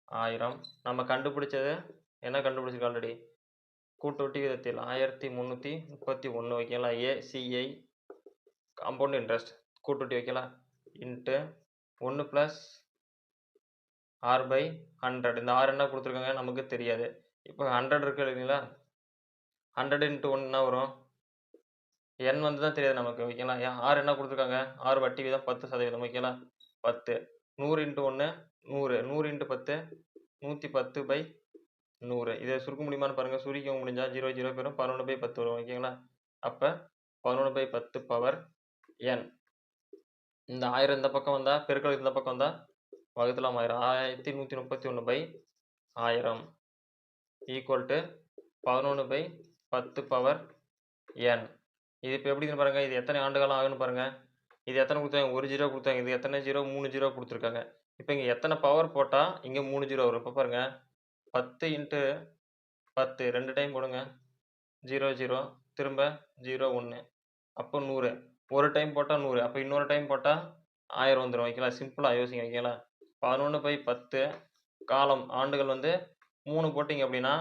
1000. நம்ம கண்டுபிடிச்சது என்ன கண்டுபிடிச்சிருக்கோம் ஆல்ரெடி, கூட்டு வட்டி விதத்தில் 1331. ஓகேங்களா? ACI காம்பவுண்ட் இன்ட்ரெஸ்ட் கூட்டு வட்டி. ஓகேங்களா? Into 1 + R/100. இந்த R என்ன கொடுத்துருக்காங்க நமக்கு தெரியாது. இப்போ 100 இருக்கு இல்லைங்களா, 100 × 1 என்ன வரும், n வந்து தான் தெரியாது நமக்கு. ஓகேங்களா? R என்ன கொடுத்துருக்காங்க, R வட்டி வீதம் 10%. ஓகேங்களா? 10 100 × 1 100 100 × 10 110/100. இதை சுருக்க முடியுமான்னு பாருங்க, சுருக்க முடிஞ்சா 0 0 பெறும் 11/10 வரும். ஓகேங்களா? அப்போ 11/10 பவர் n. இந்த 1000 இந்த பக்கம் வந்தா பெருக்கல் இந்த பக்கம் வந்தா வகுத்தலாம் ஆயிரும். 1131/1000 ஈக்குவல் டு 11/10 பவர் n. இது இப்போ எப்படின்னு பாருங்க, இது எத்தனை ஆண்டுகாலம் ஆகுன்னு பாருங்க. இது எத்தனை கொடுத்தாங்க, 1 0 கொடுத்தாங்க. இது எத்தனை 0, 3 0 கொடுத்துருக்காங்க. இப்போ இங்கே எத்தனை பவர் போட்டால் இங்கே 3 0 வரும். இப்போ பாருங்க, 10 × 10 2 டைம் போடுங்க, 0 0 திரும்ப 0 1 அப்போ 100. ஒரு டைம் போட்டால் 100, அப்போ இன்னொரு டைம் போட்டால் 1000 வந்துடும். ஓகேங்களா? சிம்பிளாக யோசிங்க. ஓகேங்களா? 11/10 காலம் ஆண்டுகள் வந்து 3 போட்டிங்க அப்படின்னா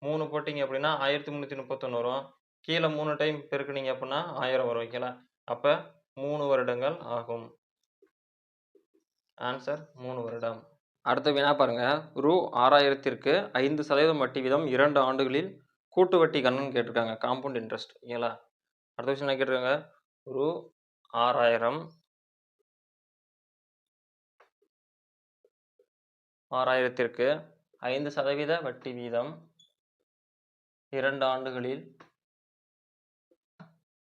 1331 வரும். கீழே 3 டைம் பெருக்குனீங்க அப்படின்னா 1000 வரும். ஓகேங்களா? அப்போ 3 வருடங்கள் ஆகும். ஆன்சர் 3 வருடம். அடுத்த வினா பாருங்க, ரூ 6000க்கு 5% வட்டி வீதம் 2 ஆண்டுகளில் கூட்டு வட்டி கணக்குன்னு கேட்டிருக்காங்க, காம்பவுண்ட் இன்ட்ரெஸ்ட். ஓகேங்களா? அடுத்த கொஸ்டின் என்ன கேட்டிருக்காங்க, ரூ 6000 6000த்திற்கு 5% வட்டி வீதம் 2 ஆண்டுகளில்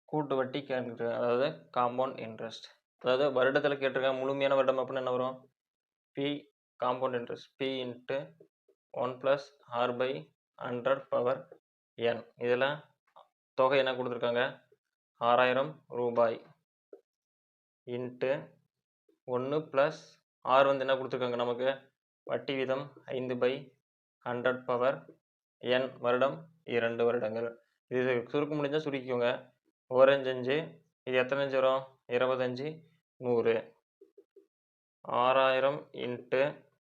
கூட்டு வட்டி கேட்குறாங்க, அதாவது காம்பவுண்ட் இன்ட்ரெஸ்ட். அதாவது வருடத்தில் கேட்டிருக்காங்க, முழுமையான வருடம் அப்படின்னு என்ன வரும், P compound interest P into 1 + r/100 இதில் தொகை என்ன கொடுத்துருக்காங்க, 6000 ரூபாய் இன்ட்டு 1 + r வந்து என்ன கொடுத்துருக்காங்க நமக்கு, வட்டி வீதம் 5/100 வருடம் 2 வருடங்கள். இது சுருக்க முடிஞ்சால் சுருக்கிக்கோங்க. 1 5 5, இது எத்தனை 5 வரும், 25 100. 6000 இன்ட்டு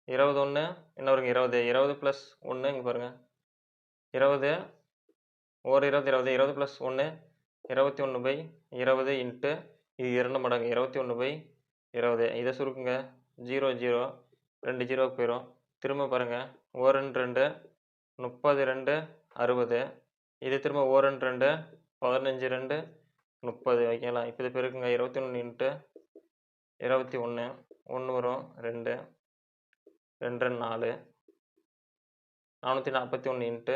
21 என்ன வருங்க, 20. 20 + 1 இங்கே பாருங்கள், 20 ஒரு 20 20 20 + 1 21/20 இன்ட்டு இது 2 மடங்கு 21/20. இதை சுருக்குங்க, 0 0 2 0 போயிடும். திரும்ப பாருங்கள், 1 2 32 60. இது திரும்ப 1 2 15 2 30 வைக்கலாம். இப்போ இது பெருக்குங்க, 21 இன்ட்டு 21 1 வரும், 2 2 4 441 இன்ட்டு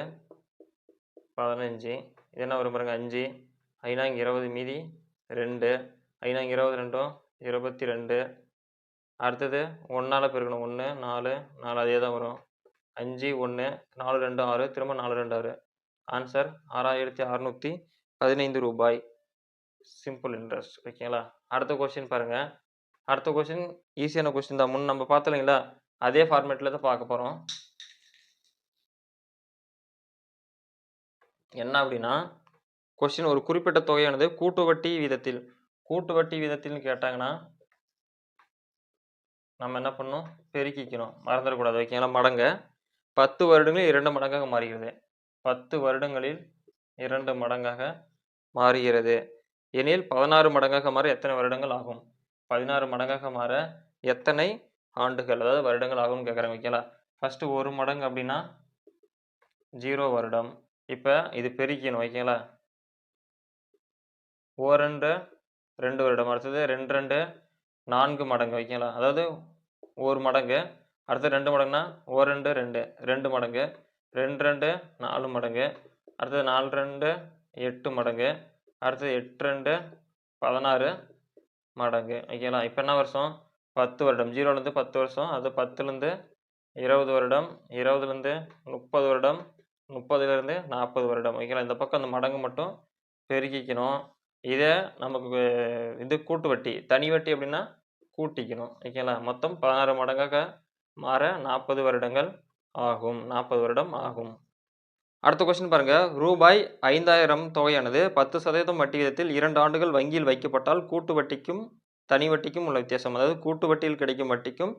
15. இது என்ன வரும் பாருங்க, 5 5 இங்கே 20 மீதி 2 5 இங்கே 22 22. அடுத்தது 1ஆல் பெருக்கணும், 1 4 4 அதே தான் வரும். 5 1 4 2 6 திரும்ப 4 2 6. ஆன்சர் 6615 ரூபாய். Simple interest. ஓகேங்களா. அடுத்த கொஸ்டின் பாருங்க. அடுத்த கொஸ்டின் ஈஸியான கொஸ்டின் தான். முன் நம்ம பார்த்தோம் இல்லைங்களா, அதே ஃபார்மேட்டில் தான் பார்க்க போகிறோம். என்ன அப்படின்னா, கொஸ்டின் ஒரு குறிப்பிட்ட தொகையானது கூட்டு வட்டி வீதத்தில் கேட்டாங்கன்னா நம்ம என்ன பண்ணணும், பெருக்கிக்கணும், மறந்துடக்கூடாது. ஓகேங்களா. மடங்க 10 வருடங்களில் 2 மடங்காக மாறுகிறது. 10 வருடங்களில் 2 மடங்காக மாறுகிறது எனில் 16 மடங்காக மாற எத்தனை வருடங்கள் ஆகும்? 16 மடங்காக மாற எத்தனை ஆண்டுகள், அதாவது வருடங்கள் ஆகும்னு கேட்குறாங்க. ஓகேங்களா. ஃபர்ஸ்ட் 1 மடங்கு அப்படின்னா 0 வருடம். இப்போ இது பெருக்கணும். ஓகேங்களா. 2 2 வருடம். அடுத்தது 2 2 4 மடங்கு. ஓகேங்களா. அதாவது 1 மடங்கு, அடுத்தது 2 மடங்குனா 1 2 2 2 மடங்கு, 2 2 4 மடங்கு, அடுத்தது 4 2 8 மடங்கு, அடுத்தது 8 2 16 மடங்கு. ஓகேங்களா. இப்போ என்ன வருஷம், 10 வருடம். 0லேருந்து 10 வருஷம், அது 10லேருந்து 20 வருடம், 20லேருந்து 30 வருடம், 30லேருந்து 40 வருடம். ஓகேங்களா. இந்த பக்கம் அந்த மடங்கு மட்டும் பெருக்கிக்கணும். இதை நமக்கு இது கூட்டு வட்டி, தனி வட்டி அப்படின்னா கூட்டிக்கணும். ஓகேங்களா. மொத்தம் 16 மடங்காக மாற 40 வருடங்கள் ஆகும். 40 வருடம் ஆகும். அடுத்த கொஸ்டின் பாருங்க. ரூபாய் 5000 தொகையானது 10% வட்டி விதத்தில் 2 ஆண்டுகள் வங்கியில் வைக்கப்பட்டால் கூட்டு வட்டிக்கும் தனி வட்டிக்கும் உள்ள வித்தியாசம், அதாவது கூட்டு வட்டியில் கிடைக்கும் வட்டிக்கும்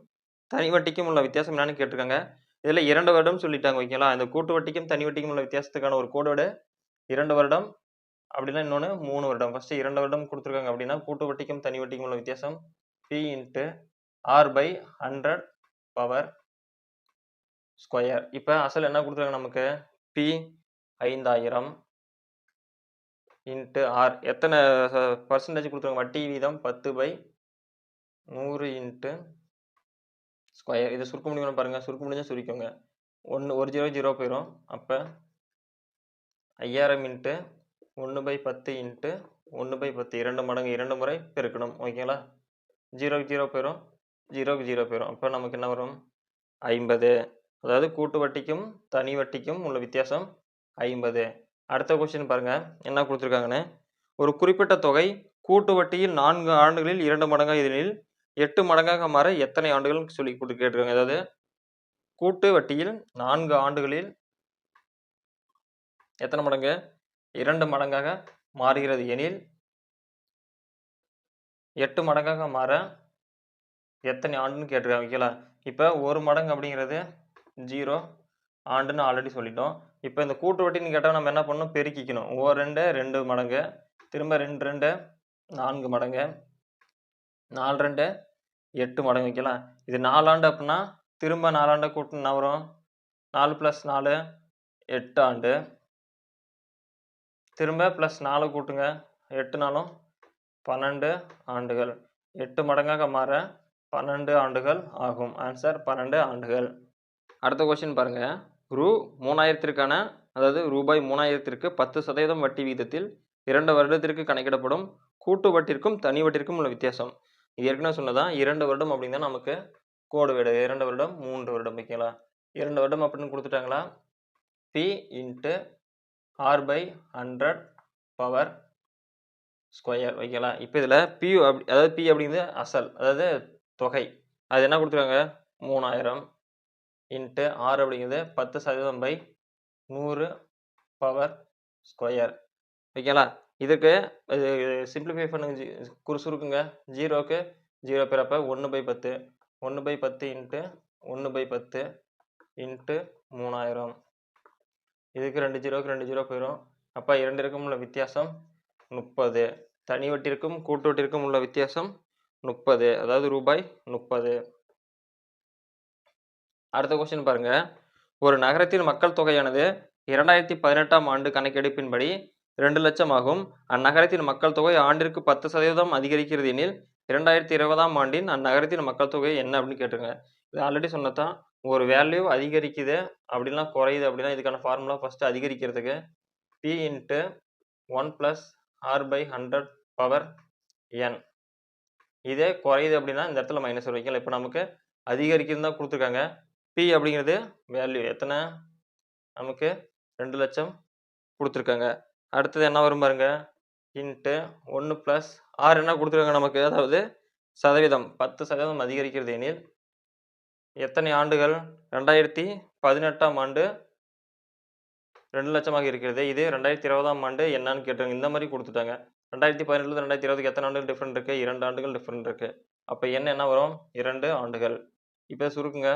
தனி வட்டிக்கும் உள்ள வித்தியாசம் என்னன்னு கேட்டிருக்காங்க. இதில் 2 வருடம் சொல்லிட்டாங்க. ஓகேங்களா. இந்த கூட்டு வட்டிக்கும் தனி வட்டிக்கும் உள்ள வித்தியாசத்துக்கான ஒரு கோடோடு 2 வருடம், அப்படின்னா இன்னொன்று 3 வருடம். ஃபர்ஸ்ட் 2 வருடம் கொடுத்துருக்காங்க அப்படின்னா கூட்டு வட்டிக்கும் தனி வட்டிக்கும் உள்ள வித்தியாசம் P into R/100 power square. இப்போ அசல் என்ன கொடுத்துருக்காங்க நமக்கு, P 5000 இன்ட்டு ஆர் எத்தனை பர்சன்டேஜ் கொடுத்துருக்காங்க, வட்டி வீதம் 10/100 இன்ட்டு ஸ்கொயர். இதை சுருக்க முடியும்னு பாருங்க, சுருக்க முடிஞ்சால் சுருக்கோங்க. 1 0 0 போயிடும். அப்போ 5000 இன்ட்டு 1/10 இன்ட்டு 1/10 2 மடங்கு 2 முறை பெருக்கணும். ஓகேங்களா. 0க்கு 0 போயிடும், 0க்கு 0 போயிடும். அப்போ நமக்கு என்ன வரும், 50. அதாவது கூட்டு வட்டிக்கும் தனி வட்டிக்கும் உள்ள வித்தியாசம் 50. அடுத்த கொஸ்டின் பாருங்க, என்ன கொடுத்துருக்காங்கன்னு. ஒரு குறிப்பிட்ட தொகை கூட்டு வட்டியில் 4 ஆண்டுகளில் 2 மடங்காக இதனில் 8 மடங்காக மாற எத்தனை ஆண்டுகள் சொல்லி கேட்டிருக்காங்க. அதாவது கூட்டு வட்டியில் 4 ஆண்டுகளில் எத்தனை மடங்கு, 2 மடங்காக மாறுகிறது எனில் 8 மடங்காக மாற எத்தனை ஆண்டுன்னு கேட்டிருக்காங்க. ஓகேங்களா. இப்போ 1 மடங்கு அப்படிங்கிறது 0 ஆண்டுன்னு ஆல்ரெடி சொல்லிட்டோம். இப்போ இந்த கூட்டு வட்டின்னு கேட்டால் நம்ம என்ன பண்ணணும், பெருக்கிக்கணும். 1 2 2 மடங்கு, திரும்ப 2 2 4 மடங்கு, 4 2 8 மடங்கு. வைக்கலாம். இது 4 ஆண்டு அப்படின்னா திரும்ப 4 ஆண்டை கூட்டினா என்ன வரும், 4 + 4 8 ஆண்டு, திரும்ப +4 கூட்டுங்க 8 நாளும் 12 ஆண்டுகள். 8 மடங்காக மாற 12 ஆண்டுகள் ஆகும். ஆன்சர் 12 ஆண்டுகள். அடுத்த கொஸ்டின் பாருங்க. ரூ. 3000ற்கான அதாவது ரூபாய் 3000ற்கு 10% வட்டி விகிதத்தில் 2 வருடத்திற்கு கணக்கிடப்படும் கூட்டு வட்டிற்கும் தனி வட்டிற்கும் உள்ள வித்தியாசம். இது ஏற்கனவே சொன்னதான் 2 வருடம் அப்படின்னா நமக்கு கோடு வேடு 2 வருடம் 3 வருடம் ஓகேங்களா. 2 வருடம் அப்படின்னு கொடுத்துட்டாங்களா. P into R/100 power square ஓகேங்களா. இப்போ இதில் P அதாவது P அப்படிங்கிறது அசல் அதாவது தொகை. அது என்ன கொடுத்துருக்காங்க 3000 இன்ட்டு R அப்படிங்கிறது 10%/100 பவர் ஸ்கொயர் ஓகேங்களா. இதுக்கு சிம்பிளிஃபை பண்ணுங்க சுருக்குங்க. 0க்கு 0 பிறப்ப 1/10 1/10 இன்ட்டு 1/10 இன்ட்டு 3000. இதுக்கு 2 0க்கு 2 0 போயிடும். அப்போ இரண்டிற்கும் உள்ள வித்தியாசம் 30. தனி வட்டிற்கும் கூட்டு வட்டிற்கும் உள்ள வித்தியாசம் 30 அதாவது ரூபாய் 30. அடுத்த கொஸ்டின் பாருங்க. ஒரு நகரத்தின் மக்கள் தொகையானது 2018ஆம் ஆண்டு கணக்கெடுப்பின்படி 2 லட்சம் ஆகும். அந்நகரத்தின் மக்கள் தொகை ஆண்டிற்கு 10% அதிகரிக்கிறது எனில் 2020ஆம் ஆண்டின் அந்நகரத்தின் மக்கள் தொகை என்ன அப்படின்னு கேட்டுருங்க. இது ஆல்ரெடி சொன்னதான். ஒரு வேல்யூ அதிகரிக்குது அப்படின்னா குறையுது அப்படின்னா இதுக்கான ஃபார்முலா ஃபர்ஸ்ட் அதிகரிக்கிறதுக்கு P into 1 + R/100 power n. இதே குறையுது அப்படின்னா இந்த இடத்துல மைனஸ் வரும். இப்போ நமக்கு அதிகரிக்கிறது தான் கொடுத்துருக்காங்க. P அப்படிங்கிறது வேல்யூ எத்தனை நமக்கு 2 லட்சம் கொடுத்துருக்காங்க. அடுத்தது என்ன வரும் பாருங்க. இன்ட்டு 1 + R என்ன கொடுத்துருக்காங்க நமக்கு அதாவது சதவீதம் 10% அதிகரிக்கிறது எனில் எத்தனை ஆண்டுகள் 2018ஆம் ஆண்டு 2 லட்சமாக இருக்கிறது. இது 2020ஆம் ஆண்டு என்னன்னு கேட்டாங்க. இந்த மாதிரி கொடுத்துட்டாங்க. 2018 2020க்கு எத்தனை ஆண்டுகள் டிஃப்ரெண்ட் இருக்கு 2 ஆண்டுகள் டிஃப்ரெண்ட் இருக்கு. அப்போ என்ன வரும் 2 ஆண்டுகள். இப்போ சுருக்குங்க.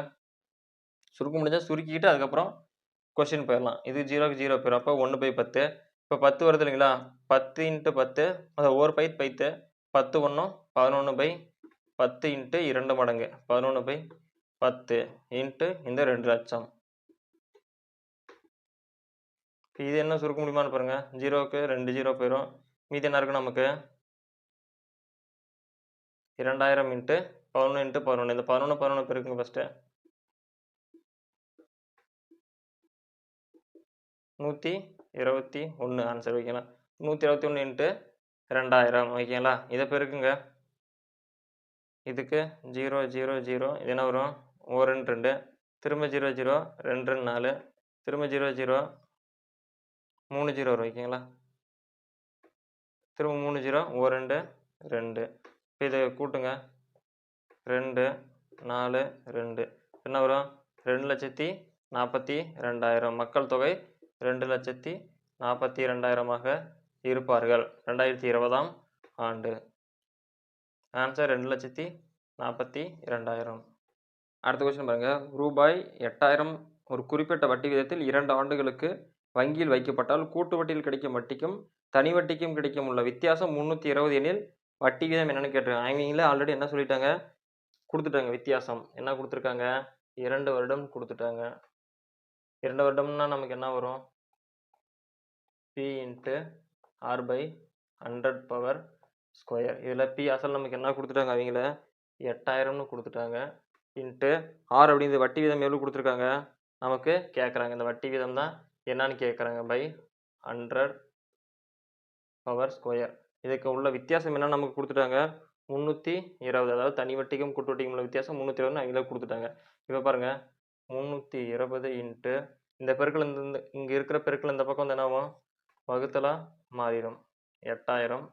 சுருக்க முடிஞ்சா சுருக்கிக்கிட்டு அதுக்கப்புறம் கொஸ்டின் போயிடலாம். இது 0க்கு 0 போயிடும். அப்போ 1/10 இப்போ 10 வருது இல்லைங்களா. 10 இன்ட்டு 10 அதை ஒரு பைத்து 10 1 11/10 இன்ட்டு 2 மடங்கு 11/10 இன்ட்டு இந்த 2 லட்சம். இது என்ன சுருக்க முடியுமான்னு பாருங்க. 0க்கு 2 0 போயிடும். மீதி என்ன இருக்கு நமக்கு 2000 இன்ட்டு 11 இன்ட்டு 11. இந்த 11 11 பெருக்குங்க ஃபர்ஸ்ட் 121 ஆன்சர் ஓகேங்களா. 121 இன்ட்டு 2000 ஓகேங்களா. இதை பெருக்குங்க. இதுக்கு 0 0 0 இது என்ன வரும் 1 2 2 திரும்ப 0 0 2 2 4 திரும்ப 0 0 3 0 வரும் ஓகேங்களா. திரும்ப 3 0 1 2 2. இதை கூட்டுங்க 2 4 2 என்ன வரும் 2,42,000. மக்கள் தொகை 2,42,000 இருப்பார்கள் 2020ஆம் ஆண்டு. ஆன்சர் 2,42,000. அடுத்த கொஸ்டின் பாருங்க. ரூபாய் 8000 ஒரு குறிப்பிட்ட வட்டி விகிதத்தில் 2 ஆண்டுகளுக்கு வங்கியில் வைக்கப்பட்டால் கூட்டு வட்டியில் கிடைக்கும் வட்டிக்கும் தனி வட்டிக்கும் கிடைக்கும் உள்ள வித்தியாசம் 320 எனில் வட்டி விகிதம் என்னன்னு கேட்டிருக்காங்க. அவங்களே ஆல்ரெடி என்ன சொல்லிட்டாங்க கொடுத்துட்டாங்க. வித்தியாசம் என்ன கொடுத்துருக்காங்க 2 வருடம் கொடுத்துட்டாங்க. 2 வருடம்னா நமக்கு என்ன வரும் P into R/100 power square. இதில் P அசல் நமக்கு என்ன கொடுத்துட்டாங்க அவங்கள 8000னு கொடுத்துட்டாங்க. இன்ட்டு R அப்படிங்கிற வட்டி வீதம் எவ்வளோ கொடுத்துருக்காங்க நமக்கு கேட்குறாங்க. இந்த வட்டி வீதம் தான் என்னன்னு கேட்குறாங்க /100 பவர் ஸ்கொயர். இதுக்கு உள்ள வித்தியாசம் என்ன நமக்கு கொடுத்துட்டாங்க 320. அதாவது தனி வட்டிக்கும் கூட்டு வட்டிக்கும் உள்ள வித்தியாசம் 320 அவங்களே கொடுத்துட்டாங்க. இப்போ பாருங்க 320 இன்ட்டு இந்த பெருக்கள் இந்த இங்கே இருக்கிற பெருக்கள் இந்த பக்கம் வந்து என்ன ஆகும் வகுத்தலாக மாறிடும். 8000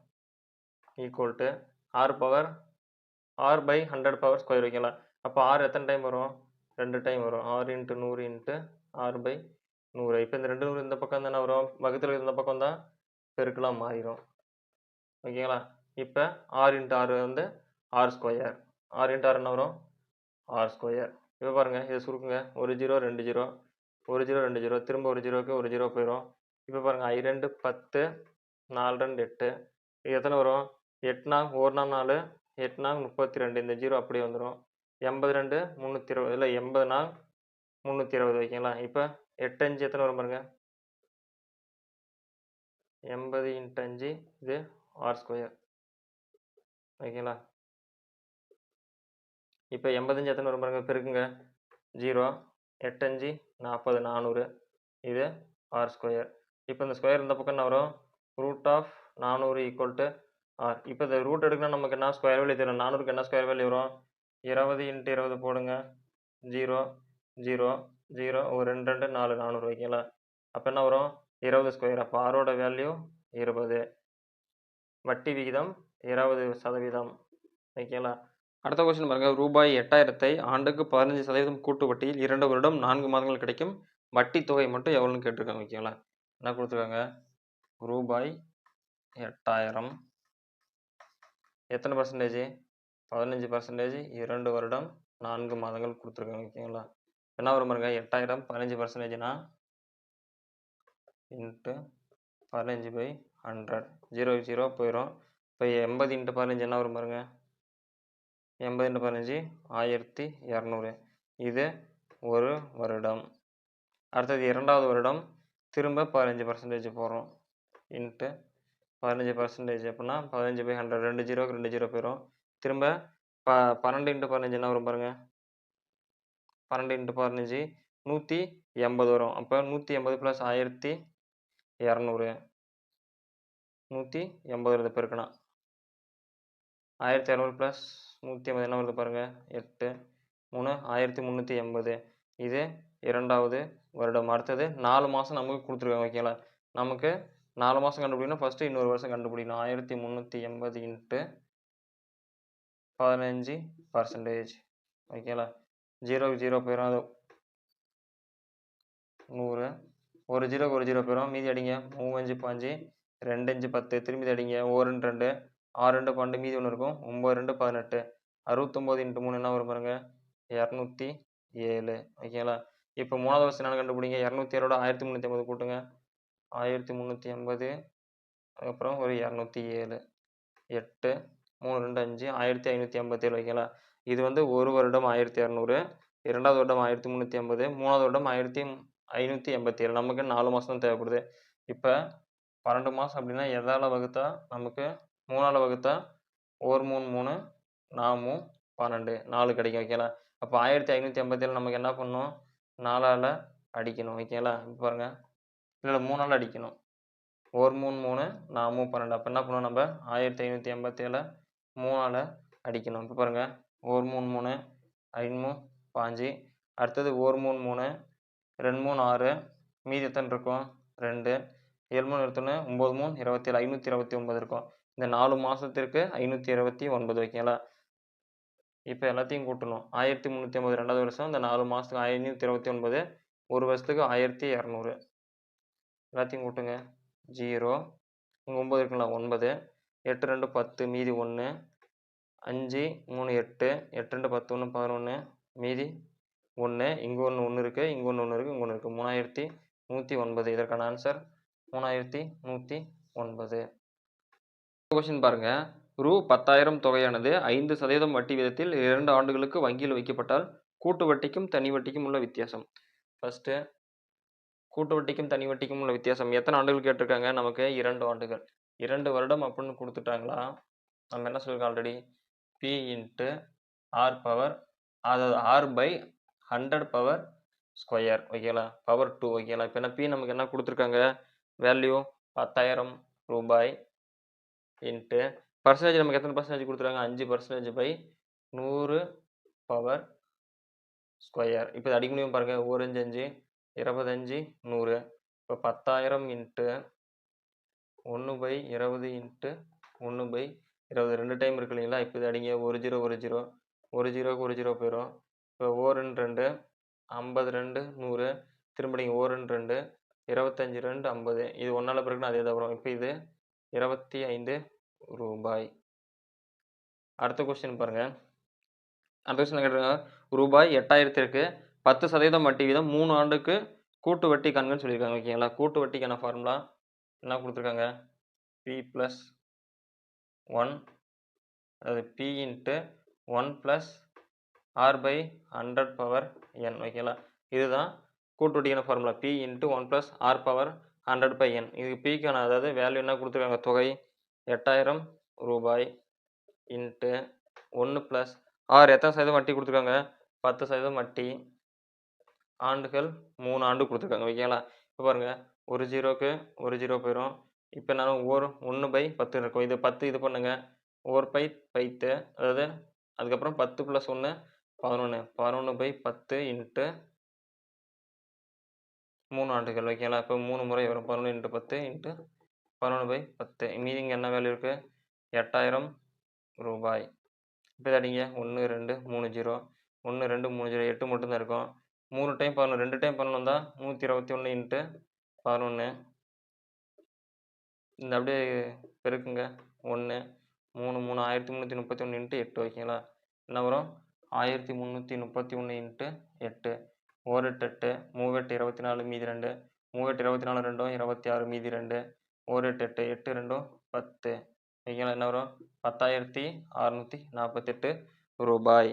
equal to R/100 power square வைக்கல. அப்போ R எத்தனை டைம் வரும் 2 டைம் வரும். R into 100 into R/100. இப்போ இந்த 2 இந்த பக்கம் தானே வரும் வகுத்தில் இந்த பக்கம் தான் பெருக்கெல்லாம் மாறிடும் ஓகேங்களா. இப்போ R இன்ட்டு R வந்து R square. R into R என்ன வரும் R ஸ்கொயர். இப்போ பாருங்கள் இதை சுருக்குங்க. 1 0 2 0 1 0 2 0 திரும்ப 1 0க்கு 1 0 போயிடும். இப்போ பாருங்கள் I 2 10 4 2 8 இது எத்தனை வரும் 8 நாங் 1 நாங் 4 8 நாங் 32. இந்த 0 அப்படியே வந்துடும். 82 320 இல்லை 80 நாங் 320 ஓகேங்களா. இப்போ 8 5 எத்தனை வரும் பாருங்க 80 × 5 இது ஆர் ஸ்கொயர். ஓகேங்களா? இப்போ 85 எத்தனை வரும் பாருங்க, பெருக்குங்க. 0 8 5 40 400 இது ஆர் ஸ்கொயர். இப்போ இந்த ஸ்கொயர் இந்த பக்கம் என்ன வரும், root of 400 equal to r. இப்போ இந்த ரூட் எடுக்கணும், நமக்கு என்ன ஸ்கொயர் வேல்யூ தெரியும், 400க்கு என்ன ஸ்கொயர் வேல்யூ வரும், 20 × 20 போடுங்க. 0 0 0 ஒரு 2 2 4 400. ஓகேங்களா? அப்போ என்ன வரும், 20 ஸ்கொயர். அப்போ ஆரோட வேல்யூ 20. வட்டி விகிதம் 20%. ஓகேங்களா? அடுத்த கொஸ்டின் பாருங்க, ரூபாய் 8000ஐ ஆண்டுக்கு 15% கூட்டு வட்டியில் 2 வருடம் 4 மாதங்கள் கிடைக்கும். வட்டி தொகை மட்டும் எவ்வளோன்னு கேட்டிருக்காங்க. ஓகேங்களா? என்ன கொடுத்துருக்காங்க, ரூபாய் 8000 எத்தனை பர்சன்டேஜ், 15%, 2 வருடம் 4 மாதங்கள் கொடுத்துருக்காங்க. ஓகேங்களா? என்ன வரும் பாருங்க, 8000 15%னா இன்ட்டு 15/100. 0 0 போயிடும். இப்போ 80 × 15 என்ன வரும் பாருங்க, 80 × 15 1200. இது ஒரு வருடம். அடுத்தது 2வது வருடம் திரும்ப 15% போகிறோம். இன்ட்டு 15% அப்படின்னா 15/100. 2 0க்கு 2 0 போயிடும். திரும்ப 12 × 15 என்ன வரும் பாருங்க, 12 × 15 180 வரும். அப்போ 180 + 1200. 180 பெருக்கணும். 1200 + 180 என்ன வருது பாருங்க, 8 3 1380. இது 2வது வருடம். அடுத்தது 4 மாதம் நமக்கு கொடுத்துருக்காங்க. ஓகேங்களா? நமக்கு 4 மாதம் கண்டுபிடிக்கணும், ஃபஸ்ட்டு இன்னொரு வருஷம் கண்டுபிடிக்கணும். 1380 × 15%. ஓகேங்களா? 0க்கு 0 போயிடும், அது 100. ஒரு 0க்கு ஒரு 0 போயிடும், மீதி அடிங்க. 3 5 5 2 5 10 திரும்பி அடிங்க. 1 2 2 6 2 12 மீதி 1 இருக்கும். 9 2 18. 69 × 3 என்ன வரும் பாருங்க, 207. ஓகேங்களா? இப்போ 3வது வருஷம் என்ன கண்டுபிடிங்க, 207 1380 கூட்டுங்க. 1380 அதுக்கப்புறம் ஒரு 207. 8 3 2 5 1587. ஓகேங்களா? இது வந்து ஒரு வருடம் 1200, 2வது வருடம் 1380, 3வது வருடம் 1587. நமக்கு 4 மாதம் தான் தேவைப்படுது. இப்போ 12 மாதம் அப்படின்னா எதால் வகுத்தா நமக்கு 3ஆல் வகுத்தா 1 3 3 4 12 4 கிடைக்கும். ஓகேங்களா? அப்போ 1587 நமக்கு என்ன பண்ணணும், 4ஆல் அடிக்கணும். ஓகேங்களா? இப்போ பாருங்க, இல்லை 3ஆல் அடிக்கணும். 1 3 3 4 12. அப்போ என்ன பண்ணுவோம், நம்ம 1587 3ஆல் அடிக்கணும். இப்போ பாருங்க, 1 3 3 5 5. அடுத்தது 1 3 3 2 3 6. மீதி எத்தனை இருக்கும், 2 7 3 21 9 3 27 529 இருக்கும். இந்த 4 மாதத்திற்கு 529. ஓகேங்களா? இப்போ எல்லாத்தையும் கூட்டணும். 1380 2வது வருஷம், இந்த 4 மாதத்துக்கு 529, ஒரு வருஷத்துக்கு 1200. எல்லாத்தையும் கூட்டுங்க. 0 இங்கே 9 இருக்குங்களா, 9 8 2 10 மீதி 1 5 3 8 8 2 10 1 11 மீதி 1. இங்கே ஒன்று இருக்குது, இங்கே ஒன்று இருக்குது, இங்கே ஒன்று இருக்குது. 3109. இதற்கான ஆன்சர் 3109. கொஸ்டின் பாருங்க, ரூ 10,000 தொகையானது 5% வட்டி வீதத்தில் 2 ஆண்டுகளுக்கு வங்கியில் வைக்கப்பட்டால் கூட்டு வட்டிக்கும் தனி வட்டிக்கும் உள்ள வித்தியாசம். ஃபர்ஸ்ட் கூட்டு வட்டிக்கும் தனி வட்டிக்கும் உள்ள வித்தியாசம் எத்தனை ஆண்டுகள் கேட்டிருக்காங்க, நமக்கு 2 ஆண்டுகள். 2 வருடம் அப்படின்னு கொடுத்துட்டாங்களா, நம்ம என்ன சொல்லியிருக்கோம் ஆல்ரெடி, P × R⁻, அதாவது R/100 ஓகேங்களா, பவர் 2. ஓகேங்களா? இப்போ என்ன P நமக்கு என்ன கொடுத்துருக்காங்க, வேல்யூ 10,000 ரூபாய் இன்ட்டு பர்சன்டேஜ் நமக்கு எத்தனை பர்சன்டேஜ் கொடுத்துருக்காங்க, 5%/100 பவர் ஸ்கொயர். இப்போ இது அடிக்க முடியும் பாருங்க, 1 5 5 25 100. இப்போ 10,000 இன்ட்டு 1/20 இன்ட்டு 1/20 2 டைம் இருக்கு இல்லைங்களா. இப்போ இது அடிங்க, 1 0 1 0 1 0க்கு 1 0 போயிடும். இப்போ 1 2 50 2 100 திரும்ப 1 2 25 2 50. இது 1ஆல் பிறகுனா அதே தான் வரும். இப்போ இது 25 ரூபாய். அடுத்த கொஸ்டின் பாருங்க, அடுத்த கொஸ்டின் கேட்டிருக்காங்க, ரூபாய் 8000க்கு 10% வட்டி வீதம் 3 ஆண்டுக்கு கூட்டு வட்டி காண்கன்னு சொல்லியிருக்காங்க. ஓகேங்களா? கூட்டு வட்டிக்கான ஃபார்முலா என்ன கொடுத்துருக்காங்க, P + 1 அதாவது P × 1 + R/100 பவர் n. ஓகேங்களா? இதுதான் கூட்டு வட்டிக்கான ஃபார்முலா, P × 1 + R/100/n. இதுக்கு Pக்கான அதாவது வேல்யூ என்ன கொடுத்துருக்காங்க, தொகை 8000 ரூபாய் இன்ட்டு 1 + 6 எத்தனை சதவீதம் வட்டி கொடுத்துருக்காங்க? 10% வட்டி. ஆண்டுகள் 3 ஆண்டு கொடுத்துருக்காங்க. ஓகேங்களா? இப்போ பாருங்க, ஒரு ஜீரோக்கு ஒரு ஜீரோ போயிடும். இப்போ நான் 1/10 இருக்கும். இது 10 இது பண்ணுங்க. 1/10 அதாவது அதுக்கப்புறம் 10 + 1 11. 11/10 இன்ட்டு 3 ஆண்டுகள். ஓகேங்களா? இப்போ 3 முறை வரும். 11 × 10 இன்ட்டு 11/10. மீதி இங்க என்ன வேல்யூ இருக்கு? 8000 ரூபாய். இப்போ இதை அடிங்க. 1 2 3 0 1 2 3 0 8 மட்டும் தான் இருக்கும். 3 டைம் 11 2 டைம் 11 தான் 121 இன்ட்டு 11. இந்த அப்படியே பெருக்குங்க. 1 3 3 1331 இன்ட்டு 8. ஓகேங்களா? என்ன வரும்? 1331 இன்ட்டு 8. 1 8 8 3 8 24 மீதி 2 3 8 24 2 26 மீதி 2 1 8 8 8 2 10. ஓகேங்களா? என்ன வரும்? 10,648 ரூபாய்.